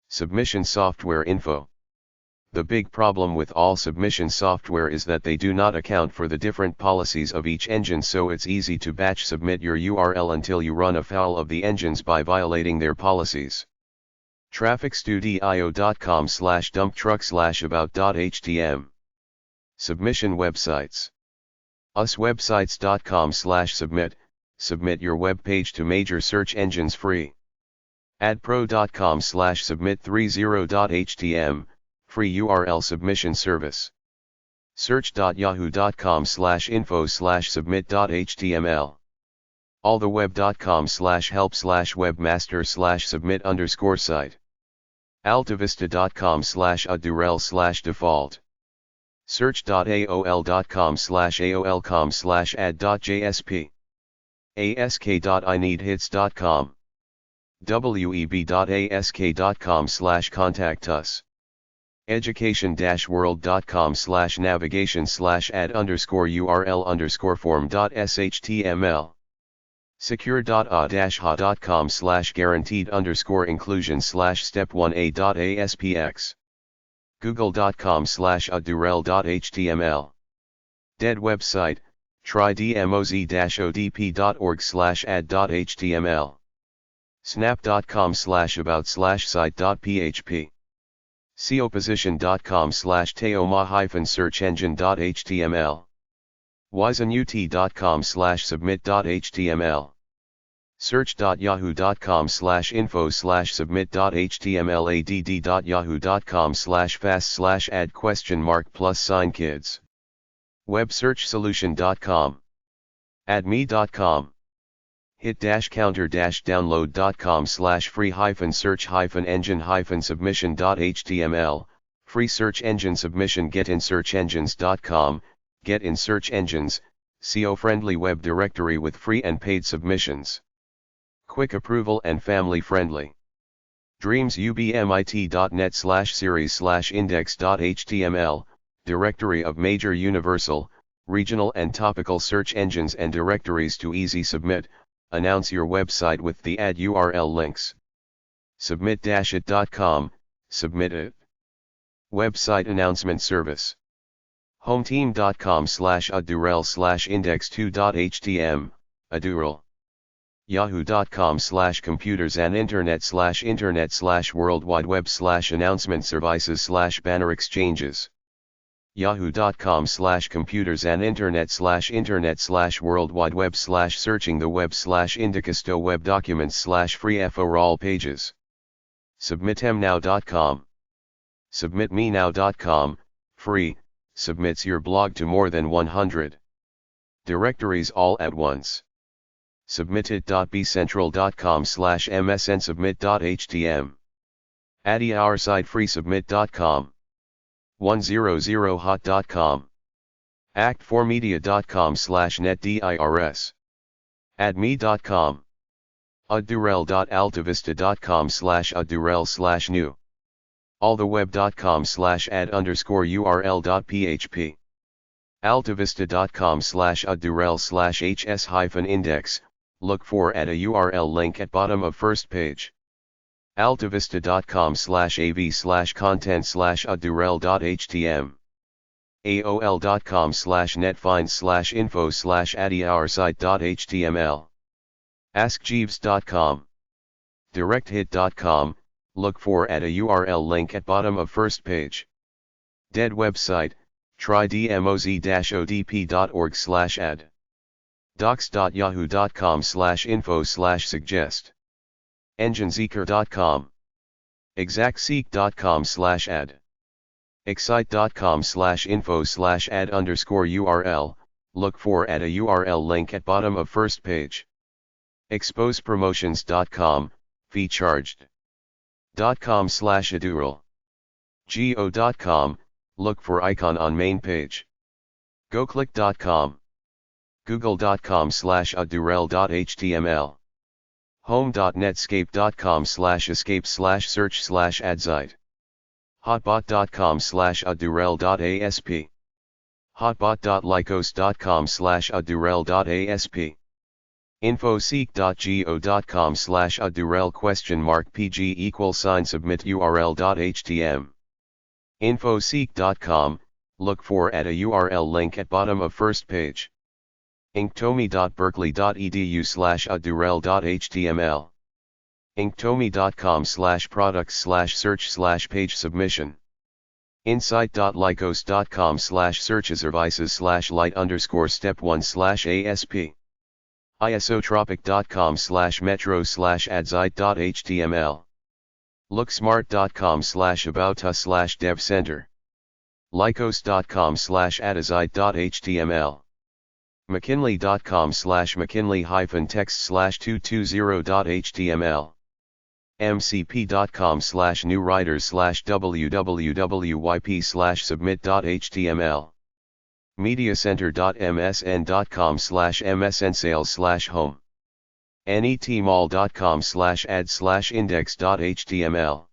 Submission software info. The big problem with all submission software is that they do not account for the different policies of each engine, so it's easy to batch submit your URL until you run afoul of the engines by violating their policies. trafficstudio.com/dumptruck/about.htm. Submission websites. uswebsites.com/submit, submit your web page to major search engines free. adpro.com/submit30.htm, free URL submission service. search.yahoo.com/info/submit.html. alltheweb.com/help/webmaster/submit_site. altavista.com/adurel/default. search.aol.com/aolcom/add.jsp. ask.ineedhits.com. web.ask.com/contact us. education-world.com/add_url_form.shtml. secure.a-ha.com/guaranteed_inclusion/step1a.aspx. google.com/adurel.html. Dead website, try dmoz-odp.org/add.html. snap.com/about/site.php. seoposition.com/teoma-search-engine.html. wizenut.com/submit.html. search.yahoo.com/info/submit.html. add.yahoo.com/fast/add?kids. websearchsolution.com. addme.com. hit-counter-download.com/free-search-engine-submission.html, free search engine submission. getinsearchengines.com, get in search engines, SEO-friendly web directory with free and paid submissions. Quick approval and family-friendly. dreamsubmit.net/series/index.html, directory of major universal, regional and topical search engines and directories to easy submit. Announce your website with the add URL links. submit-it.com, submit it. Website announcement service. hometeam.com/adurel/index2.htm, adurel. yahoo.com/computers-and-internet/world wide web/announcement services/banner exchanges. yahoo.com/computers-and-internet/world wide web/searching the web/indicasto web documents/free for all pages. submitemnow.com. submitmenow.com, free, submits your blog to more than 100 directories all at once. submitit.bcentral.com/msnsubmit.htm. addy our site freesubmit.com. 100hot.com. act4media.com/netdirs. addme.com. adurel.altavista.com/adurel/new. alltheweb.com/add_url.php. altavista.com/adurel/hs-index, look for add a URL link at bottom of first page. altavista.com/av/content/adurel.htm. aol.com/netfind/info/addoursite.html. askjeeves.com. directhit.com, look for add a URL link at bottom of first page. Dead website, try dmoz-odp.org/add. docs.yahoo.com/info/suggest. engineseeker.com. exactseek.com/add. excite.com/info/add_URL, look for add a URL link at bottom of first page. exposepromotions.com, fee charged. .com/adurl. go.com, look for icon on main page. goclick.com. google.com/adurl.html. home.netscape.com/escape/search/adzite. hotbot.com/adurl.asp. hotbot.lycos.com/adurl.asp. infoseek.go.com/adurl?pg $submit-url.htm. infoseek.com, look for add a URL link at bottom of first page. inktomi.berkeley.edu/adurl.html. inktomi.com/products/search/page submission. insight.lycos.com/searches-services/light_step1/asp. isotropic.com/metro/adzite.html. looksmart.com/aboutus/devcenter. lycos.com/adazite.html. mckinley.com/mckinley-text/220.html. mcp.com/newwriters/wwwyp/submit.html. mediacenter.msn.com/msnsales/home. netmall.com/ad/index.html.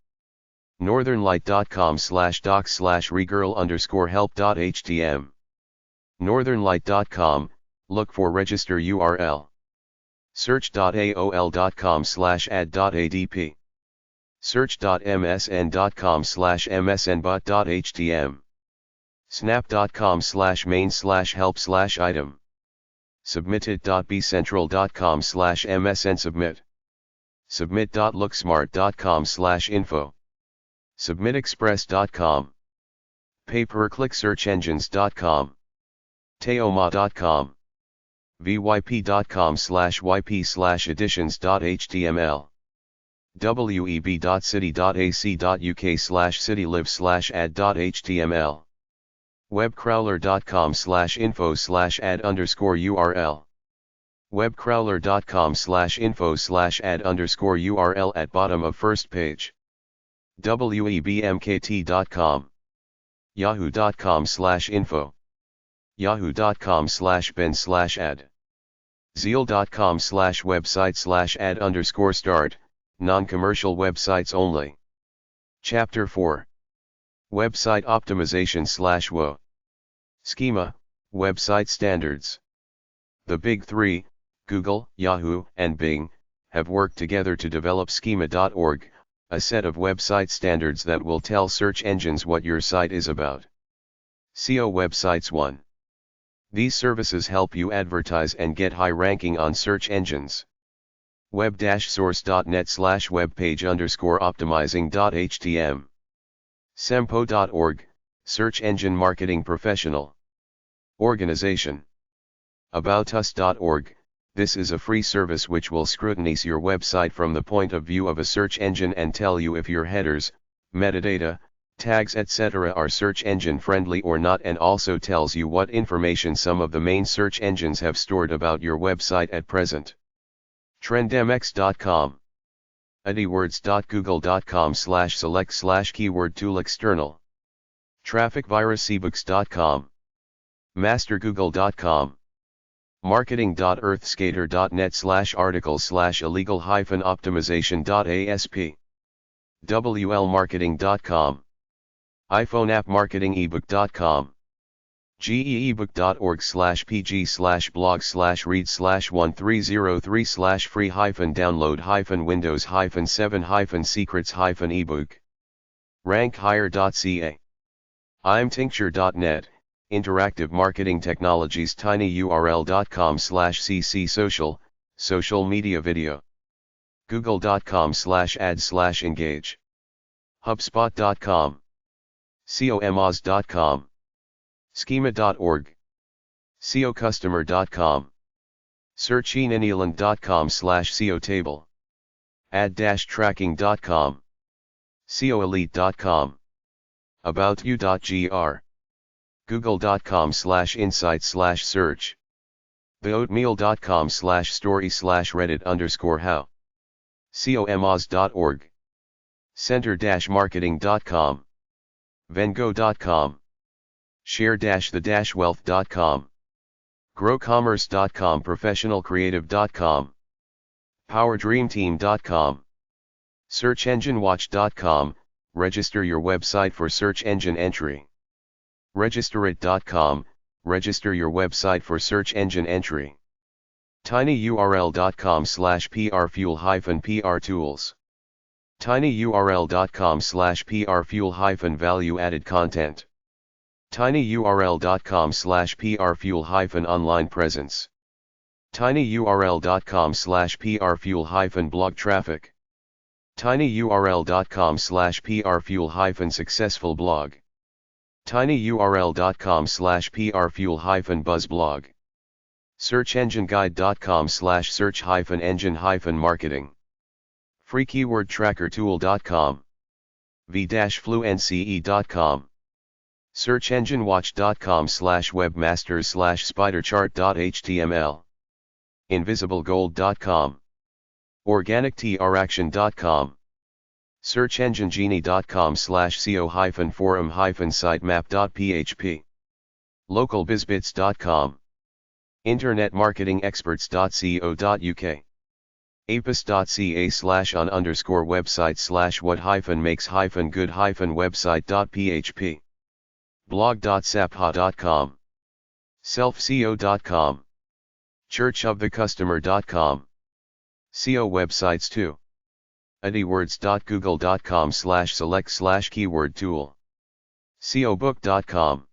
northernlight.com/docs/regirl_help.htm. northernlight.com, look for register URL. search.aol.com/ad.adp. search.msn.com/msnbot.htm. snap.com/main/help/item. submitted.bcentral.com/msnsubmit. submit.looksmart.com/info. submitexpress.com. pay-per-click-search-engines.com. teoma.com. vyp.com/yp/editions.html. web.city.ac.uk/citylive/ad.html. webcrawler.com/info/add_URL. webcrawler.com/info/add_URL at bottom of first page. webmkt.com. yahoo.com/info. yahoo.com/bin/add. zeal.com/website/add_start, non-commercial websites only. Chapter 4. Website optimization/WO. Schema, website standards. The big three, Google, Yahoo, and Bing, have worked together to develop schema.org, a set of website standards that will tell search engines what your site is about. SEO Websites 1. These services help you advertise and get high ranking on search engines. web-source.net/webpage_optimizing.htm. sempo.org, Search Engine Marketing Professional. Organization. aboutus.org, this is a free service which will scrutinize your website from the point of view of a search engine and tell you if your headers, metadata, tags etc. are search engine friendly or not, and also tells you what information some of the main search engines have stored about your website at present. trendmx.com. adwords.google.com/select/keyword tool external. trafficvirusebooks.com. mastergoogle.com. marketing.earthskater.net/articles/illegal-optimization.asp. wlmarketing.com. iPhone app marketing ebook.com. geebook.org/pg/blog/read/130/3/free-download-windows-7-secrets-ebook. rankhigher.ca. imtincture.net, interactive marketing technologies. tinyurl.com/cc social, social media video. google.com/ad/engage. HubSpot.com, comaz.com, schema.org, seocustomer.com, searchengineland.com/SEO-table, ad-tracking.com, seoelite.com, aboutyou.gr, google.com/insight/search, theoatmeal.com/story/reddit_how, comaz.org, center-marketing.com, vengo.com, share-the-wealth.com, growcommerce.com, professionalcreative.com, powerdreamteam.com, searchenginewatch.com, register your website for search engine entry, registerit.com, register your website for search engine entry, tinyurl.com/prfuel-pr tools, tinyurl.com/prfuel-value added content, tinyurl.com/prfuel-online presence, tinyurl.com/prfuel-blog traffic, tinyurl.com/prfuel-successful blog, tinyurl.com/prfuel-buzz blog, searchengineguide.com/search-engine-marketing, free keyword tracker tool.com, v-fluence.com, searchenginewatch.com/webmasters/spiderchart.html, invisiblegold.com, organictraction.com, searchenginegenie.com/co-forum-sitemap.php, localbizbits.com, internetmarketingexperts.co.uk, apis.ca/on_website/what-makes-good-website.php, blog.sapha.com, selfseo.com, churchofthecustomer.com, SEO websites too, adwords.google.com/select/keyword tool, seobook.com,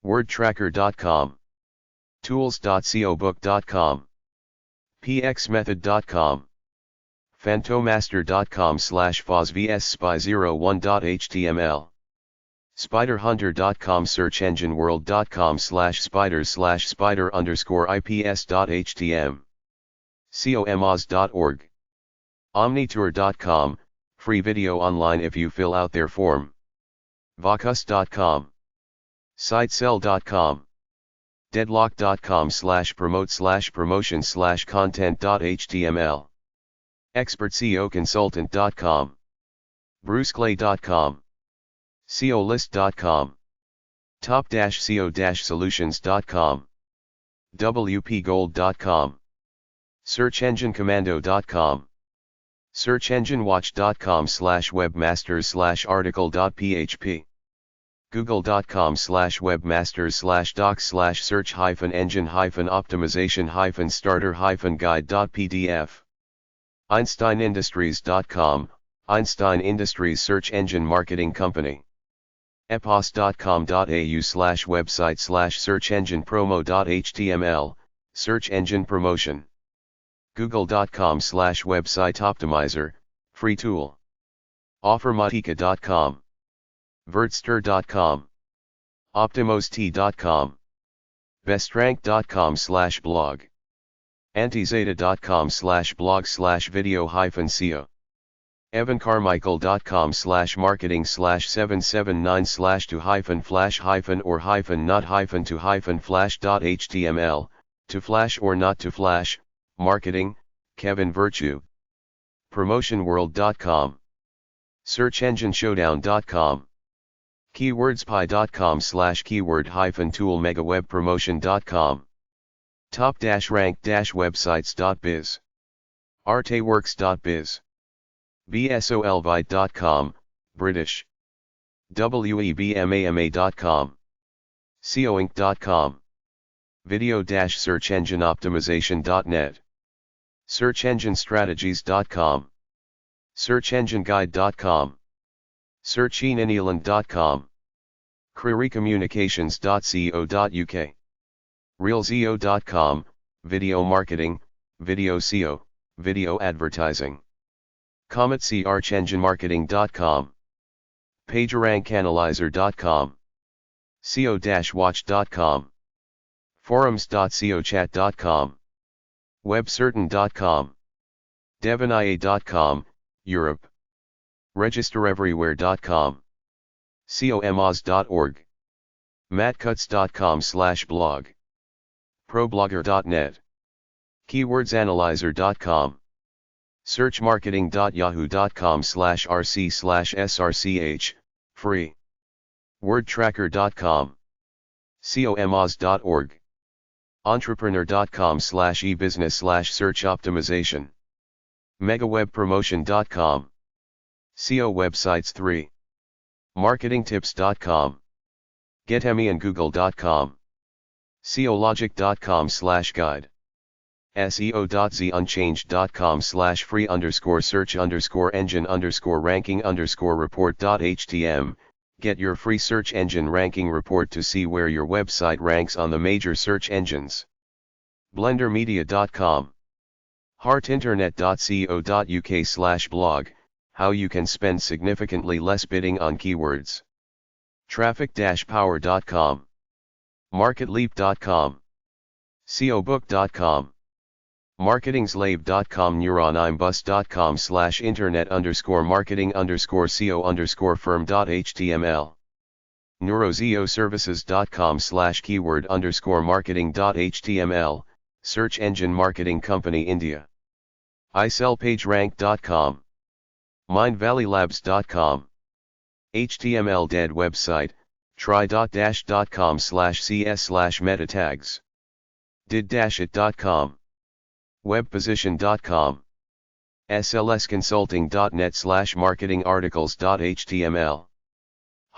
wordtracker.com, tools.seobook.com, pxmethod.com, phantomaster.com/fosvsspy01.html, spiderhunter.com, searchengineworld.com/spider_ips.htm, comaz.org, omnitour.com, free video online if you fill out their form, vocus.com, sitesell.com, deadlock.com/promote/promotion/content.html, expertseoconsultant.com, bruceclay.com, seolist.com, top-seo-solutions.com, wpgold.com, searchenginecommando.com, searchenginewatch.com/webmasters/article.php, google.com/webmasters/docs/search-engine-optimization-starter-guide.pdf, einsteinindustries.com, Einstein Industries search engine marketing company, epos.com.au/website/search-engine-promo.html, search engine promotion, google.com/website optimizer, free tool, offermatica.com, vertster.com, optimost.com, bestrank.com/blog, antizeta.com/blog/video-seo, evancarmichael.com/marketing/779/to-flash-or-not-to-flash.html, to flash or not to flash, marketing, Kevin Virtue, promotionworld.com, searchengineshowdown.com, keywordspy.com/keyword-tool megawebpromotion.com, top-rank-websites.biz, arteworks.biz, bsolvite.com, British, webmama.com, seoinc.com, video-search-engine-optimization.net, search-engine-strategies.com, search-engine-guide.com, searchengineland.com, crearycommunications.co.uk, realzeo.com, video marketing, video SEO, video advertising, cometsearchenginemarketing.com, PageRankAnalyzer.com, SEO-watch.com, forums.seochat.com, webcertain.com, devonia.com, Europe, registereverywhere.com, comaz.org, mattcutts.com/blog, problogger.net, keywordsanalyzer.com, searchmarketing.yahoo.com/rc/srch, free, wordtracker.com, comaz.org, entrepreneur.com/ebusiness/search optimization, megawebpromotion.com, SEO websites 3, marketingtips.com, getemiandgoogle.com, seologic.com/guide, seo.z/search-engine-ranking-report.htm, get your free search engine ranking report to see where your website ranks on the major search engines. blendermedia.com, heartinternet.co.uk/blog, how you can spend significantly less bidding on keywords. traffic-power.com, marketleap.com, seobook.com, marketingslave.com, neuron-internet_marketing_seo_firm.html, neurozeoservices.com/keyword_marketing.html, search engine marketing company India, isellpagerank.com, mindvalleylabs.com, HTML dead website, try.dash.com/cs/meta-tags, did-it.com, webposition.com, slsconsulting.net/marketingarticles.html,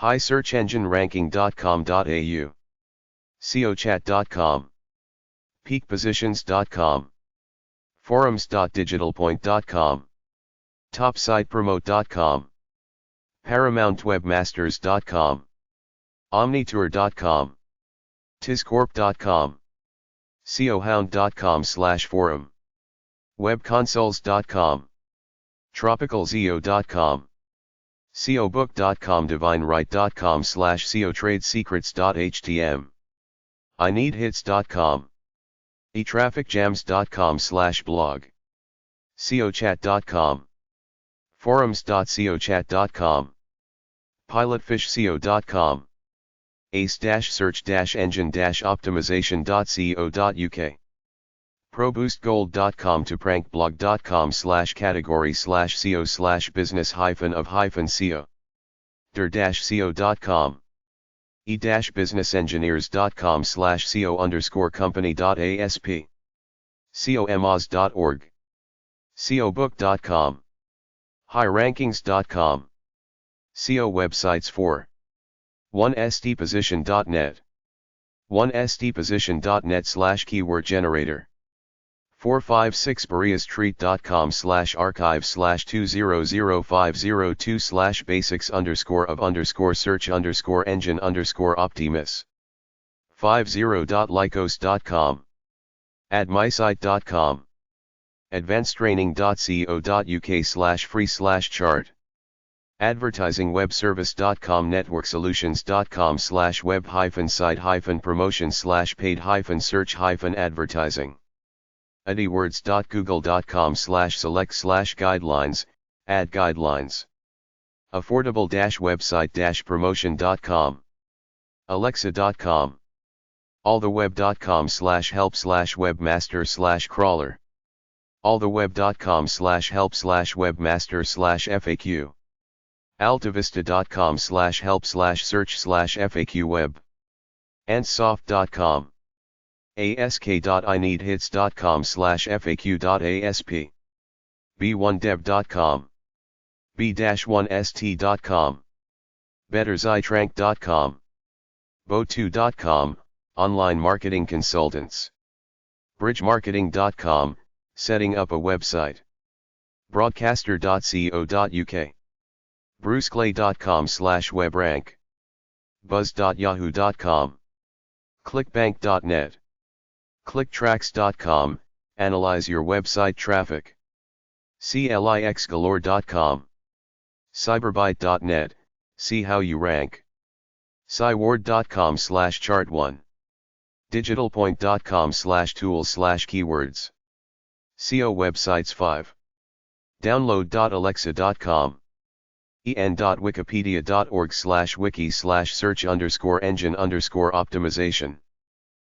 highsearchengineranking.com.au, seochat.com, peakpositions.com, forums.digitalpoint.com, topsitepromote.com, paramountwebmasters.com, omnitour.com, tizcorp.com, seohound.com/forum, webconsoles.com, tropicalzeo.com, seobook.com, divineright.com/seotradesecrets.htm, ineedhits.com, etrafficjams.com/blog, seochat.com, forums.seochat.com, pilotfishseo.com, ace-search-engine-optimization.co.uk, proboostgold.com, to prankblog.com/category/seo/business-of-seo, der-seo.com, e-businessengineers.com/seo_company.asp, comaz.org, seobook.com, highrankings.com, SEO websites 4, 1stposition.net, 1stposition.net/keyword generator, 456-BariaStreet.com/archive/200502/basics_of_search_engine_optimus, 50.lycos.com, admysite.com, advancedtraining.co.uk/free/chart, advertisingwebservice.com, network-site-promotion/paid-search-advertising, adwords.google.com/select/guidelines, ad guidelines, affordable-website-promotion.com, alexa.com, alltheweb.com/help/webmaster/crawler, alltheweb.com/help/webmaster/FAQ, altavista.com/help/search/FAQ-web, antsoft.com, ask.ineedhits.com/faq.asp, b1dev.com, b-1st.com, betterzitrank.com, bo2.com, online marketing consultants, bridgemarketing.com, setting up a website, broadcaster.co.uk, bruceclay.com/webrank, buzz.yahoo.com, clickbank.net, clicktracks.com, analyze your website traffic, clixgalore.com, cyberbyte.net, See how you rank. Scyward.com/chart1. Digitalpoint.com/tools/keywords. SEO websites 5. Download.alexa.com. en.wikipedia.org/wiki/search_engine_optimization.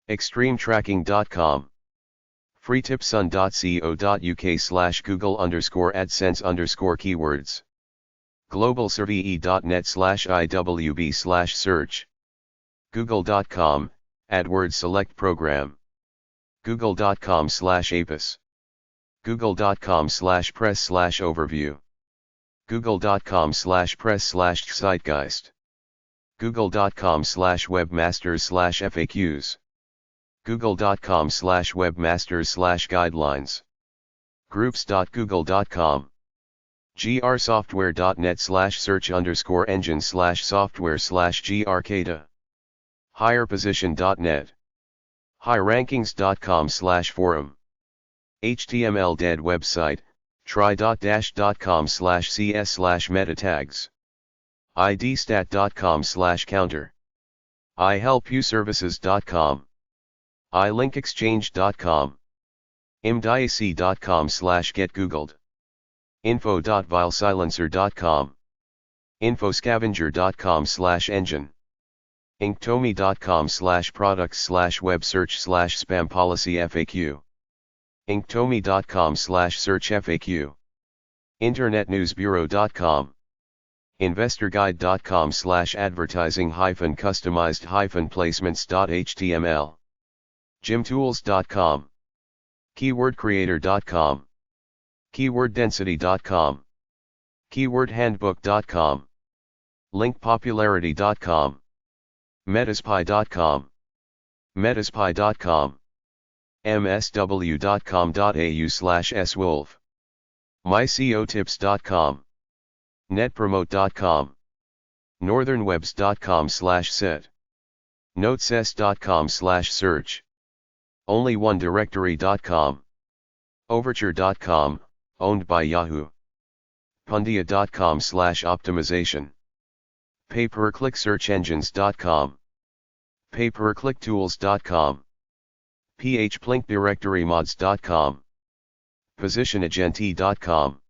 Extremetracking.com. freetipsun.co.uk/google_adsense_keywords. globalsurvey.net/iwb/search. google.com, AdWords Select Program. google.com/apis. google.com/press/overview. google.com/press/zeitgeist. google.com/webmasters/FAQs. google.com/webmasters/guidelines. groups.google.com. grsoftware.net/search_engine/software/grkata. higherposition.net. highrankings.com/forum. HTML dead website, try.dash.com/cs/meta tags. idstat.com/counter. ihelpuservices.com. ilinkexchange.com. imdiac.com/getgoogled. info.vilesilencer.com. infoscavenger.com/engine. inktomi.com/products/web search/spam policy FAQ. inktomi.com/search FAQ. internetnewsbureau.com. investorguide.com/advertising-customized-placements.html. gymtools.com. keywordcreator.com. keyworddensity.com. keywordhandbook.com. linkpopularity.com. metaspy.com. metaspy.com. msw.com.au/swolf. myceotips.com. netpromote.com. northernwebs.com/set. notesess.com/search. onlyoneDirectory.com. overture.com, owned by Yahoo. pundia.com/optimization. pay-per-click-search-engines.com. pay-per-click-tools.com. phlinkdirectorymods.com. positionagent.com.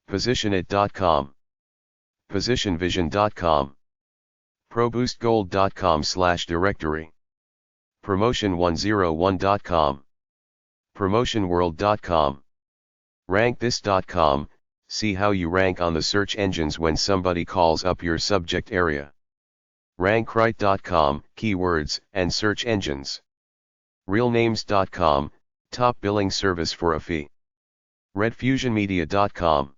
positionit.com. positionvision.com. proboostgold.com/directory. promotion101.com. promotionworld.com. rankthis.com. See how you rank on the search engines when somebody calls up your subject area. rankrite.com, keywords and search engines. realnames.com, top billing service for a fee. redfusionmedia.com.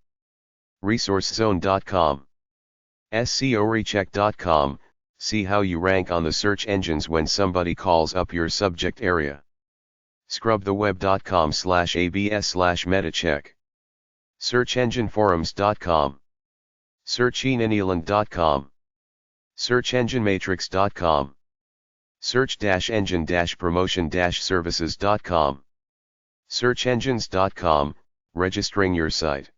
resourcezone.com. scorecheck.com. See how you rank on the search engines when somebody calls up your subject area. scrubtheweb.com/abs/metacheck. searchengineforums.com. searchengineland.com. searchenginematrix.com. search-engine-promotion-services.com. searchengines.com, registering your site.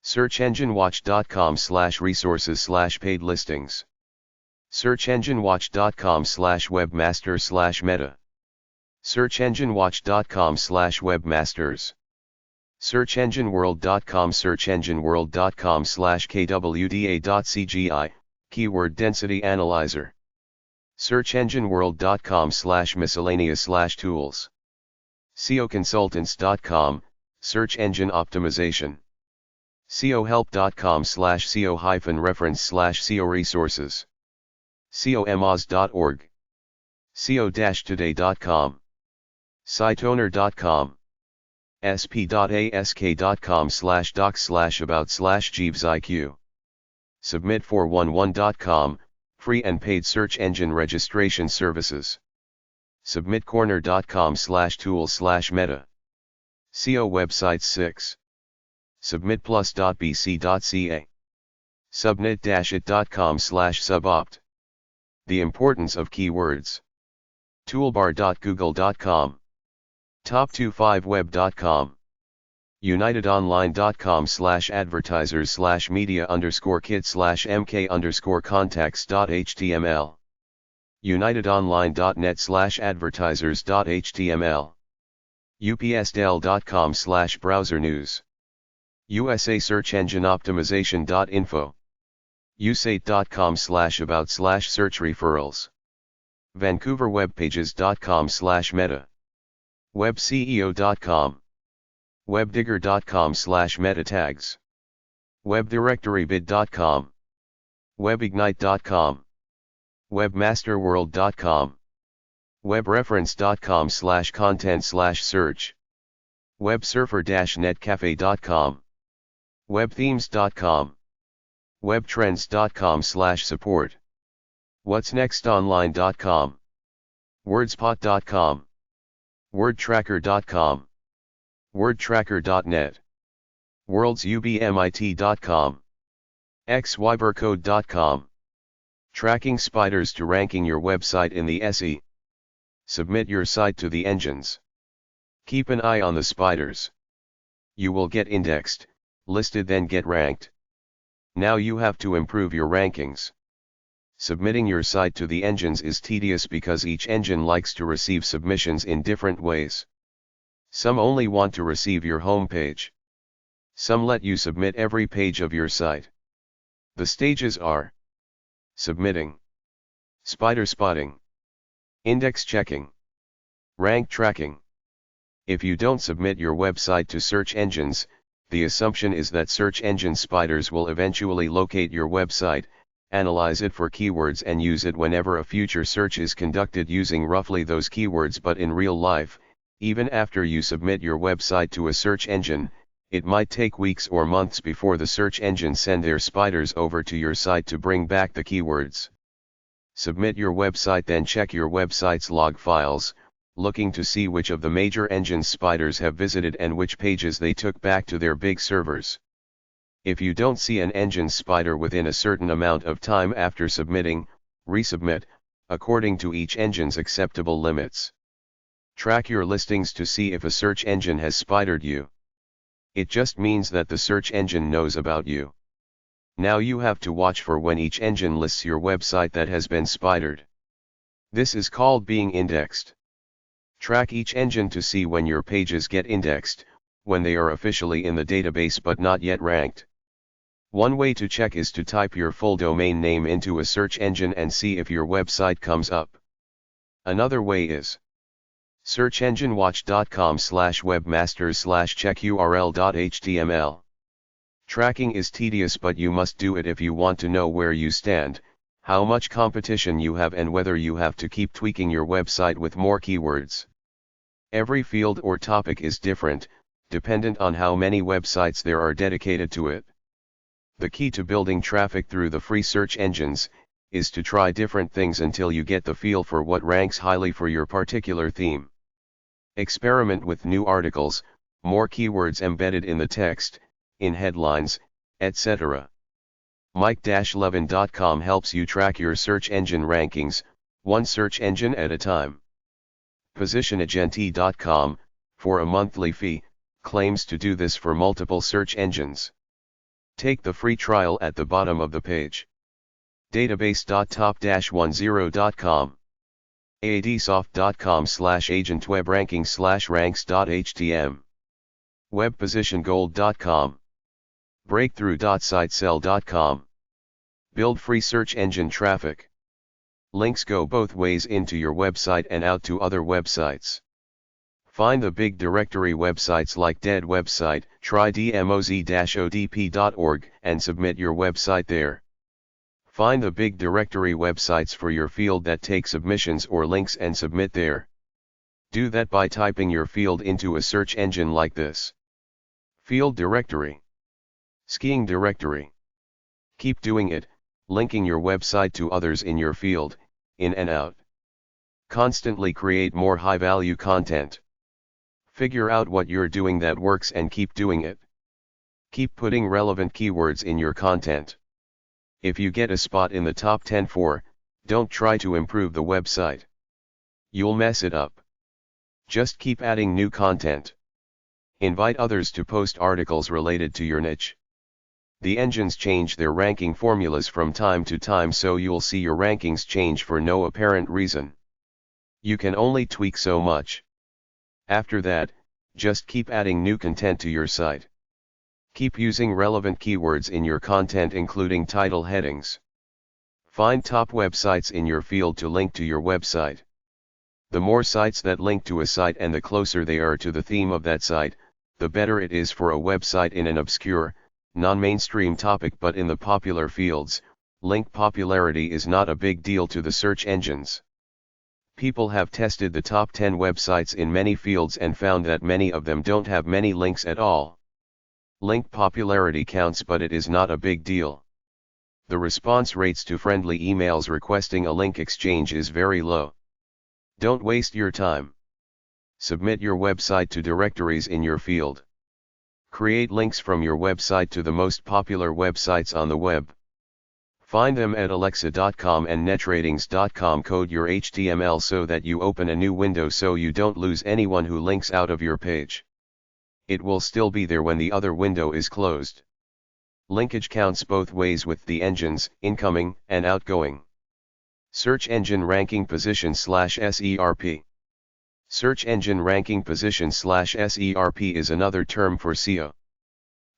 searchenginewatch.com/resources/paid listings. searchenginewatch.com/webmaster/meta. searchenginewatch.com/webmasters. searchengineworld.com. searchengineworld.com/kwda.cgi, keyword density analyzer. searchengineworld.com/miscellaneous/tools. seoconsultants.com, search engine optimization. seohelp.com/seo-reference/seo resources. seomoz.org. seo-today.com. sitoner.com. sp.ask.com/docs/about/jeevesiq. submit411.com, free and paid search engine registration services. submitcorner.com/tools/meta. SEO websites 6. submitplus.bc.ca. subnit-it.com/subopt. The importance of keywords. toolbar.google.com. top25web.com. unitedonline.com/advertisers/media_kit/mk_contacts.html. unitedonline.net/advertisers.html. upsdel.com/browsernews. USA Search Engine Optimization.info. usate.com/about/search referrals. vancouverwebpages.com/meta. webceo.com. webdigger.com/meta tags. webdirectorybid.com. webignite.com. webmasterworld.com. webreference.com/content/search. websurfer-netcafe.com. webthemes.com. webtrends.com/support. whatsnextonline.com. wordspot.com. wordtracker.com. wordtracker.net. worldsubmit.com. xybercode.com. Tracking spiders to ranking your website in the SE. Submit your site to the engines. Keep an eye on the spiders. You will get indexed, listed, then get ranked. Now you have to improve your rankings. Submitting your site to the engines is tedious because each engine likes to receive submissions in different ways. Some only want to receive your home page. Some let you submit every page of your site. The stages are: submitting, spider spotting, index checking, rank tracking. If you don't submit your website to search engines, the assumption is that search engine spiders will eventually locate your website, analyze it for keywords and use it whenever a future search is conducted using roughly those keywords. But in real life, even after you submit your website to a search engine, it might take weeks or months before the search engine send their spiders over to your site to bring back the keywords. Submit your website, then check your website's log files, looking to see which of the major engines spiders have visited and which pages they took back to their big servers. If you don't see an engine spider within a certain amount of time after submitting, resubmit, according to each engine's acceptable limits. Track your listings to see if a search engine has spidered you. It just means that the search engine knows about you. Now you have to watch for when each engine lists your website that has been spidered. This is called being indexed. Track each engine to see when your pages get indexed, when they are officially in the database but not yet ranked. One way to check is to type your full domain name into a search engine and see if your website comes up. Another way is searchenginewatch.com/webmasters/checkurl.html. Tracking is tedious, but you must do it if you want to know where you stand, how much competition you have, and whether you have to keep tweaking your website with more keywords. Every field or topic is different, dependent on how many websites there are dedicated to it. The key to building traffic through the free search engines is to try different things until you get the feel for what ranks highly for your particular theme. Experiment with new articles, more keywords embedded in the text, in headlines, etc. Mike-Levin.com helps you track your search engine rankings, one search engine at a time. PositionAgenti.com, for a monthly fee, claims to do this for multiple search engines. Take the free trial at the bottom of the page. Database.top-10.com. adsoft.com/agentwebranking/ranks.htm. webpositiongold.com. breakthrough.sitesell.com. Build free search engine traffic. Links go both ways into your website and out to other websites. Find the big directory websites like Dead Website, trydmoz-odp.org, and submit your website there. Find the big directory websites for your field that take submissions or links and submit there. Do that by typing your field into a search engine like this. Field directory. Skiing directory. Keep doing it, linking your website to others in your field, in and out. Constantly create more high-value content. Figure out what you're doing that works and keep doing it. Keep putting relevant keywords in your content. If you get a spot in the top 10 for, don't try to improve the website. You'll mess it up. Just keep adding new content. Invite others to post articles related to your niche. The engines change their ranking formulas from time to time, so you'll see your rankings change for no apparent reason. You can only tweak so much. After that, just keep adding new content to your site. Keep using relevant keywords in your content, including title headings. Find top websites in your field to link to your website. The more sites that link to a site and the closer they are to the theme of that site, the better it is for a website in an obscure, non-mainstream topic. But in the popular fields, link popularity is not a big deal to the search engines. People have tested the top 10 websites in many fields and found that many of them don't have many links at all. Link popularity counts, but it is not a big deal. The response rates to friendly emails requesting a link exchange is very low. Don't waste your time. Submit your website to directories in your field. Create links from your website to the most popular websites on the web. Find them at alexa.com and netratings.com. Code your HTML so that you open a new window, so you don't lose anyone who links out of your page. It will still be there when the other window is closed. Linkage counts both ways with the engines, incoming and outgoing. Search engine ranking position /SERP. Search engine ranking position /SERP is another term for SEO.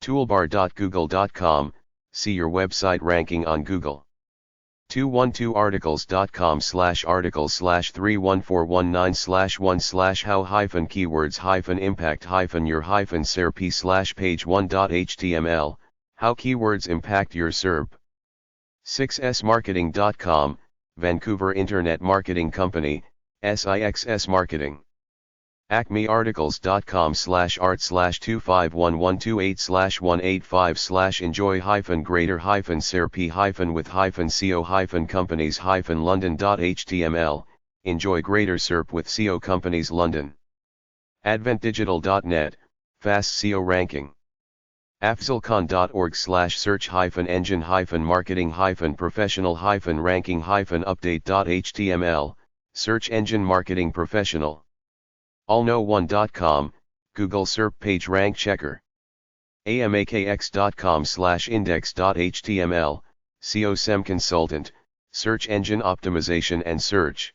Toolbar.google.com, see your website ranking on Google. 212articles.com/articles/31419/1/how-impact-your-SERP/page1.html, how keywords impact your SERP. 6smarketing.com, Vancouver Internet Marketing Company, SIXS Marketing. acmearticles.com/art/25112/185/enjoy-greater-co-companies-london.html, enjoy greater SERP with SEO companies London. adventdigital.net, fast SEO ranking. afzalcon.org/search-engine-marketing-professional-ranking-update.html, search engine marketing professional. allknow1.com, Google SERP page rank checker. amakx.com/index.html, SEO SEM consultant, search engine optimization and search.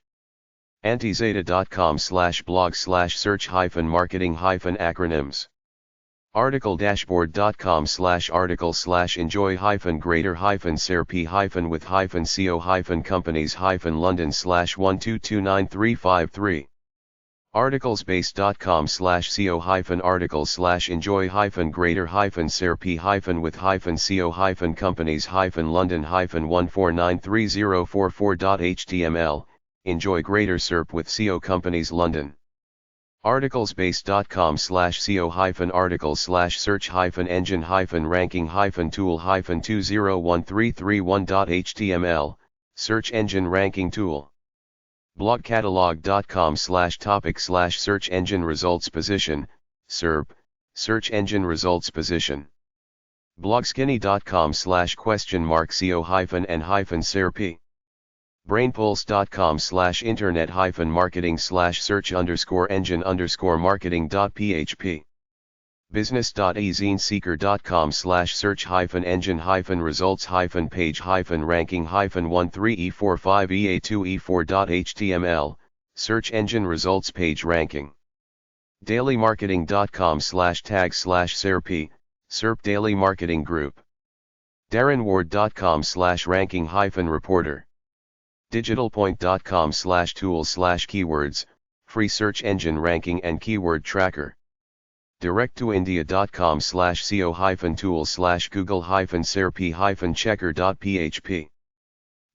antizeta.com/blog/search-marketing-acronyms. article-dashboard.com/articles/enjoy-greater-co-companies-london/1229353. articlesbase.com/seo-articles/enjoy-greater-co-companies-london-1493044.html, enjoy greater SERP with SEO companies London. articlesbase.com/seo-article/search-engine-ranking-tool-201331.html, search engine ranking tool. blogcatalog.com/topic/search engine results position, SERP, search engine results position. blogskinny.com/?SEO-and-SERP. brainpulse.com/internet-marketing/search_engine_marketing.php. business.eZine-seeker.com/search-engine-results-page-ranking-13E45EA2E4.html, search engine results page ranking. dailymarketing.com/tag/SERP, SERP Daily Marketing Group. darrenward.com/ranking-reporter. digitalpoint.com/tools/keywords, free search engine ranking and keyword tracker. directtoindia.com/seo-tool/google-serp-checker.php.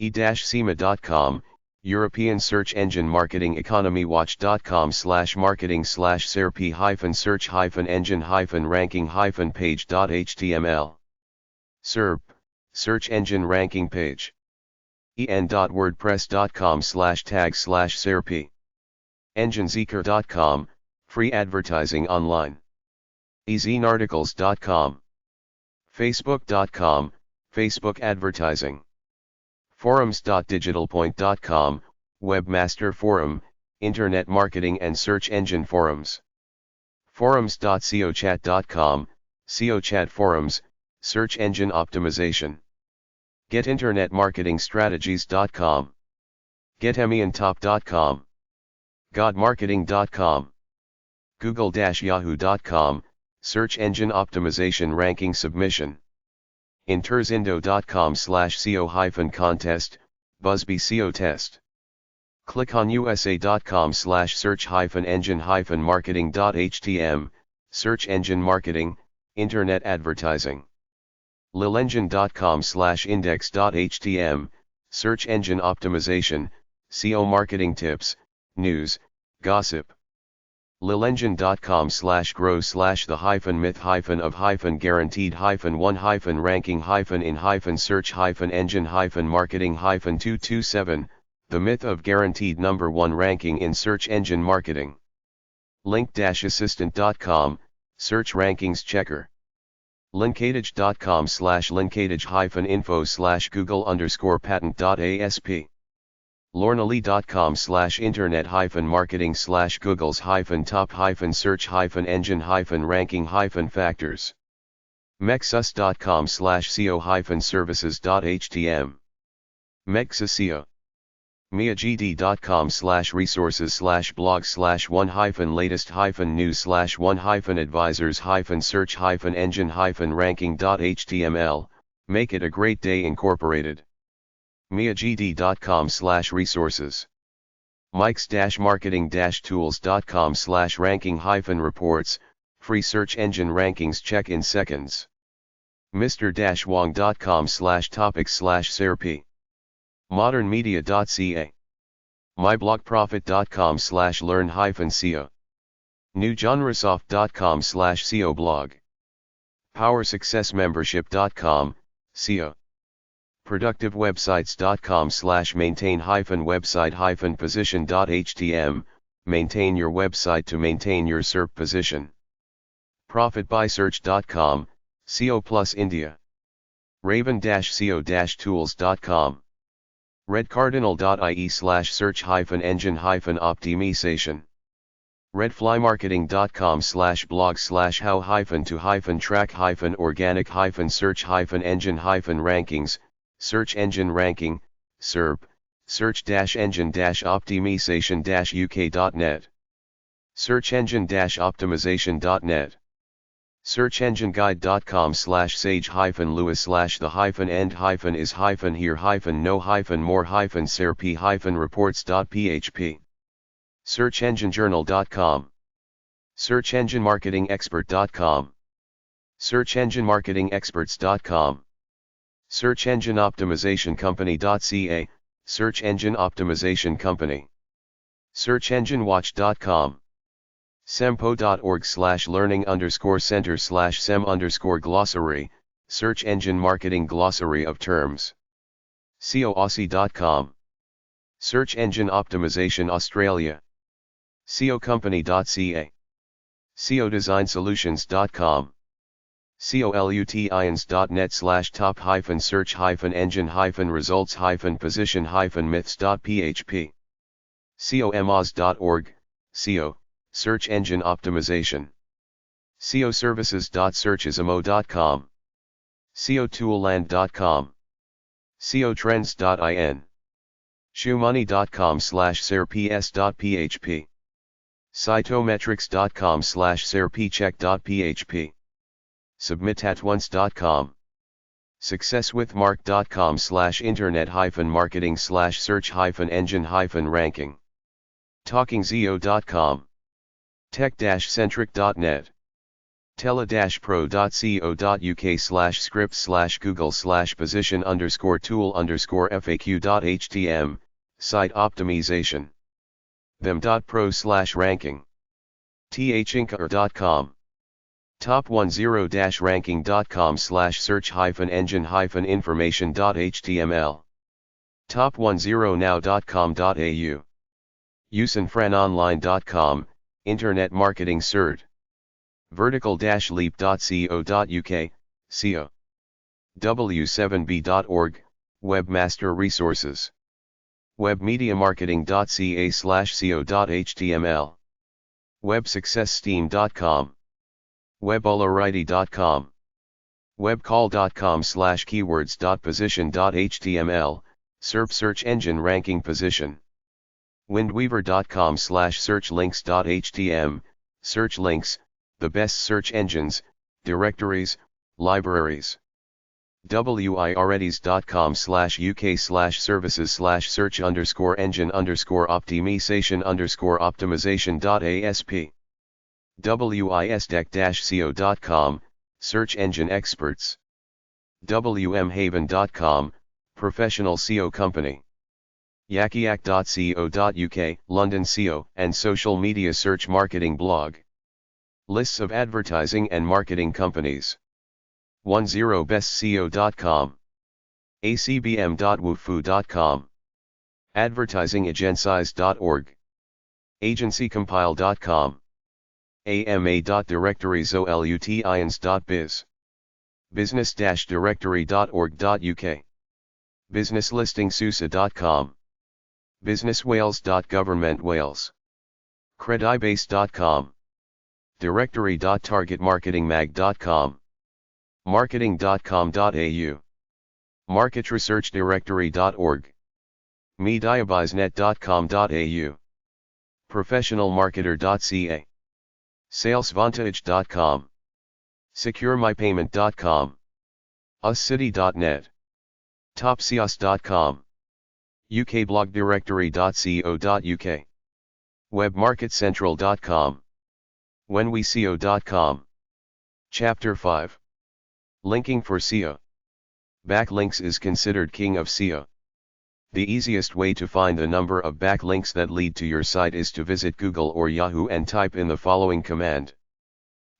e-sema.com, European Search Engine Marketing Economy Watch.com/marketing/serp-engine-ranking-page.html. SERP, search engine ranking page. en.wordpress.com/tag/serp. engineseeker.com, free advertising online. eZinearticles.com. facebook.com, Facebook advertising. forums.digitalpoint.com, webmaster forum, internet marketing and search engine forums. Forums.seochat.com, SEO chat forums, search engine optimization. GetInternetMarketingStrategies.com. GetEmianTop.com. GodMarketing.com. Google-Yahoo.com, search engine optimization ranking submission. Interzindo.com/SEO-contest, Busby SEO test. ClickOnUSA.com/search-engine-marketing.htm, search engine marketing, internet advertising. Lilengine.com/index.htm, search engine optimization, SEO marketing tips, news, gossip. Lilengine.com/grow/the-hyphen-myth-hyphen-of-hyphen-guaranteed-hyphen-1-hyphen-ranking-227, the myth of guaranteed number 1 ranking in search engine marketing. Link-assistant.com, search rankings checker. Linkage.com/linkage-info/google_patent.asp. Lornally.com/internet-marketing/googles-top-search-engine-ranking-factors. Mexus.com/seo-services.htm. Mexuseo. miagd.com/resources/blog/1-latest-news/1-advisors-search-engine-ranking.html, make it a great day incorporated. miagd.com/resources. Mikes-marketing-tools.com/ranking-reports, free search engine rankings check in seconds. Mr-wong.com/topics/SERP. modernmedia.ca. myblogprofit.com/learn-SEO. newgenresoft.com/SEO blog. powersuccessmembership.com, SEO. productivewebsites.com/maintain-website-position.htm, maintain your website to maintain your SERP position. profitbysearch.com, SEO plus India. raven-seo-tools.com. redcardinal.ie/search-engine-optimization. redflymarketing.com/how-to-track-organic-search-engine-rankings, search engine ranking, SERP, search-engine-optimization-uk.net. search-engine-optimization.net. searchengine.com/sage-lewis/the-end-is-no-more-serp-reports.php. searchenginejournal.com. searchenginemarketingexpert.com. searchenginemarketingexperts.com. searchengineoptimizationcompany.ca, search engine optimization company. searchenginewatch.com. sempo.org/learning_center/sem_glossary, search engine marketing glossary of terms. seoaussie.com. Search engine optimization Australia. seocompany.ca. seodesignsolutions.com. colutians.net/top-search-engine-results-position-myths.php. seomaz.org, SEO, search engine optimization. seoservices.searchasmo.com. seotooland.com. seotrends.in. shoemoney.com/serps.php. cytometrics.com/serpcheck.php. submitatOnce.com. successwithmark.com/internet-marketing/search-engine-ranking. talkingzeo.com. tech-centric.net. tele-pro.co.uk/script/google/position_tool_faq.htm, site optimization. them.pro/ranking. thinker.com. top10ranking.com/search-engine-information.html. top10now.com.au. usanfranonline.com, Internet Marketing Cert. vertical-leap.co.uk, SEO. w7b.org, Webmaster Resources. webmediamarketing.ca/seo.html. websuccessteam.com, webalariety.com, webcall.com/keywords.position.html, SERP search engine ranking position. windweaver.com/searchlinks.htm, search links, the best search engines, directories, libraries. wiredies.com/uk/services/search_engine_optimization_optimization.asp. wisdec-co.com, search engine experts. wmhaven.com, professional SEO company. yakiak.co.uk, London SEO and social media search marketing blog. Lists of advertising and marketing companies. 10bestseo.com, acbm.woofu.com, advertisingagencies.org, agencycompile.com, ama.directories.olutians.biz, business-directory.org.uk, businesslistingsusa.com, businesswales.governmentwales, credibase.com, directory.targetmarketingmag.com, marketing.com.au, marketresearchdirectory.org, mediabiznet.com.au, professionalmarketer.ca, salesvantage.com, securemypayment.com, uscity.net, topseos.com, ukblogdirectory.co.uk, webmarketcentral.com, whenweseo.com. Chapter 5. Linking for SEO. Backlinks is considered king of SEO. The easiest way to find the number of backlinks that lead to your site is to visit Google or Yahoo and type in the following command.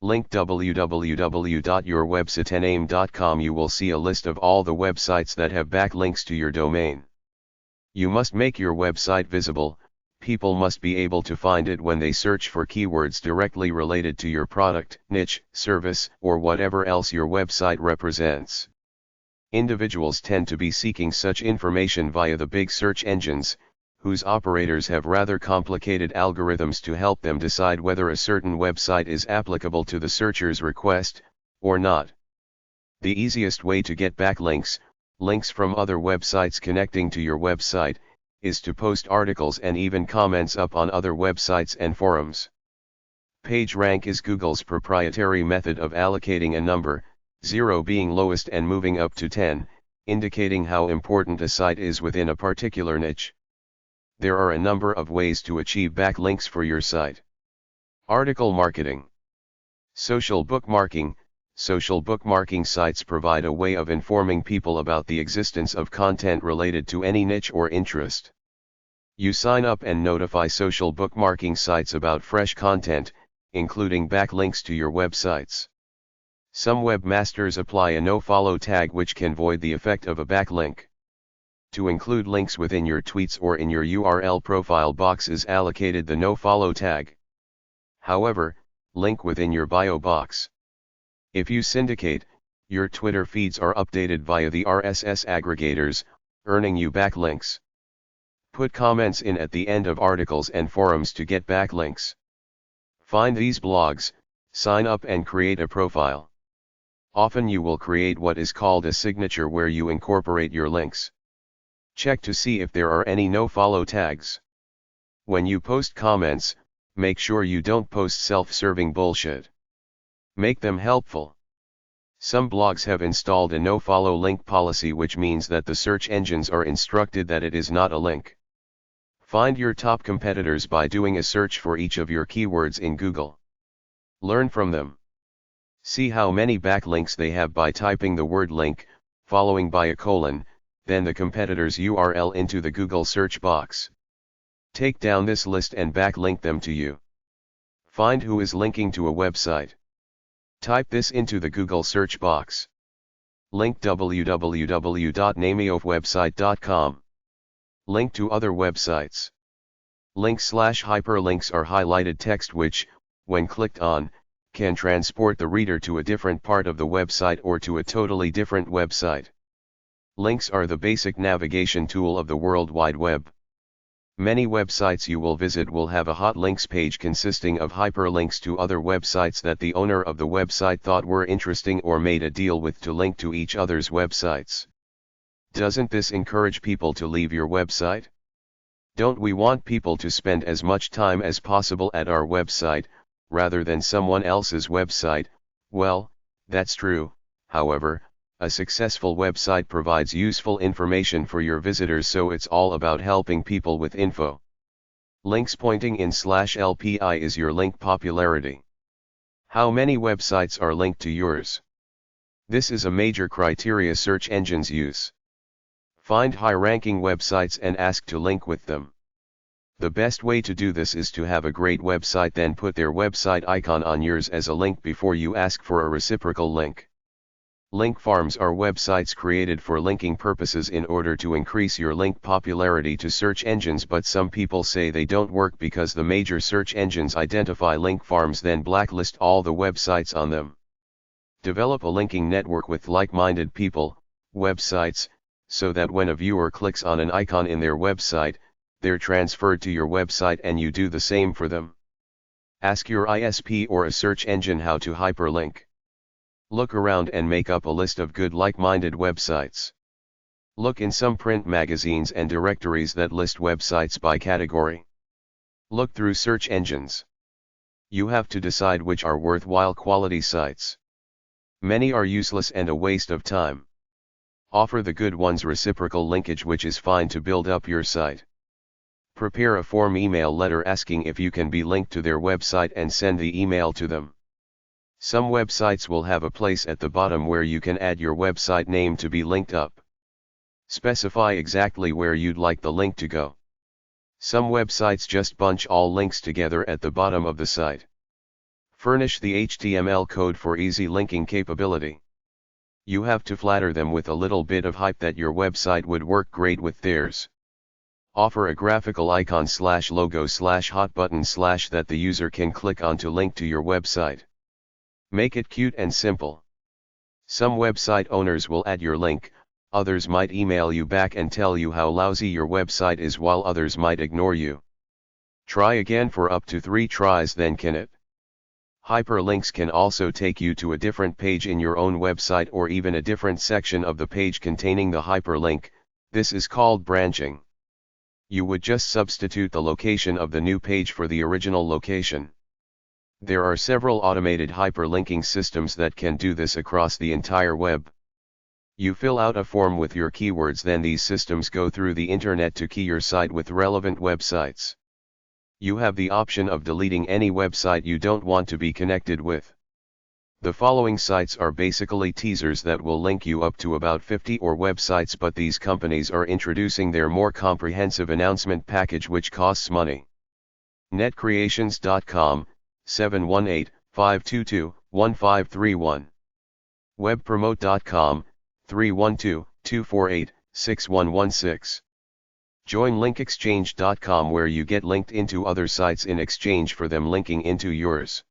Link www.yourwebsitename.com. You will see a list of all the websites that have backlinks to your domain. You must make your website visible. People must be able to find it when they search for keywords directly related to your product, niche, service, or whatever else your website represents. Individuals tend to be seeking such information via the big search engines, whose operators have rather complicated algorithms to help them decide whether a certain website is applicable to the searcher's request, or not. The easiest way to get backlinks, links from other websites connecting to your website, is to post articles and even comments up on other websites and forums. PageRank is Google's proprietary method of allocating a number, 0 being lowest and moving up to 10, indicating how important a site is within a particular niche. There are a number of ways to achieve backlinks for your site. Article marketing. Social bookmarking. Social bookmarking sites provide a way of informing people about the existence of content related to any niche or interest. You sign up and notify social bookmarking sites about fresh content, including backlinks to your websites. Some webmasters apply a nofollow tag which can void the effect of a backlink. To include links within your tweets or in your URL profile box is allocated the nofollow tag. However, link within your bio box. If you syndicate, your Twitter feeds are updated via the RSS aggregators, earning you backlinks. Put comments in at the end of articles and forums to get backlinks. Find these blogs, sign up and create a profile. Often you will create what is called a signature where you incorporate your links. Check to see if there are any nofollow tags. When you post comments, make sure you don't post self-serving bullshit. Make them helpful. Some blogs have installed a nofollow link policy, which means that the search engines are instructed that it is not a link. Find your top competitors by doing a search for each of your keywords in Google. Learn from them. See how many backlinks they have by typing the word link, following by a colon, then the competitor's URL into the Google search box. Take down this list and backlink them to you. Find who is linking to a website. Type this into the Google search box. Link www.nameofwebsite.com. Link to other websites. Links/hyperlinks are highlighted text which, when clicked on, can transport the reader to a different part of the website or to a totally different website. Links are the basic navigation tool of the World Wide Web. Many websites you will visit will have a hot links page consisting of hyperlinks to other websites that the owner of the website thought were interesting or made a deal with to link to each other's websites. Doesn't this encourage people to leave your website? Don't we want people to spend as much time as possible at our website, rather than someone else's website? Well, that's true. However, a successful website provides useful information for your visitors, so it's all about helping people with info. Links pointing in /LPI is your link popularity. How many websites are linked to yours? This is a major criteria search engines use. Find high-ranking websites and ask to link with them. The best way to do this is to have a great website, then put their website icon on yours as a link before you ask for a reciprocal link. Link farms are websites created for linking purposes in order to increase your link popularity to search engines, but some people say they don't work because the major search engines identify link farms then blacklist all the websites on them. Develop a linking network with like-minded people, websites, so that when a viewer clicks on an icon in their website, they're transferred to your website and you do the same for them. Ask your ISP or a search engine how to hyperlink. Look around and make up a list of good like-minded websites. Look in some print magazines and directories that list websites by category. Look through search engines. You have to decide which are worthwhile quality sites. Many are useless and a waste of time. Offer the good ones reciprocal linkage, which is fine to build up your site. Prepare a form email letter asking if you can be linked to their website and send the email to them. Some websites will have a place at the bottom where you can add your website name to be linked up. Specify exactly where you'd like the link to go. Some websites just bunch all links together at the bottom of the site. Furnish the HTML code for easy linking capability. You have to flatter them with a little bit of hype that your website would work great with theirs. Offer a graphical icon /logo /hot button/ that the user can click on to link to your website. Make it cute and simple. Some website owners will add your link, others might email you back and tell you how lousy your website is, while others might ignore you. Try again for up to 3 tries, then can it. Hyperlinks can also take you to a different page in your own website or even a different section of the page containing the hyperlink. This is called branching. You would just substitute the location of the new page for the original location. There are several automated hyperlinking systems that can do this across the entire web. You fill out a form with your keywords, then these systems go through the internet to key your site with relevant websites. You have the option of deleting any website you don't want to be connected with. The following sites are basically teasers that will link you up to about 50 or websites, but these companies are introducing their more comprehensive announcement package, which costs money. netcreations.com, 718-522-1531. webpromote.com, 312-248-6116. joinlinkexchange.com, where you get linked into other sites in exchange for them linking into yours.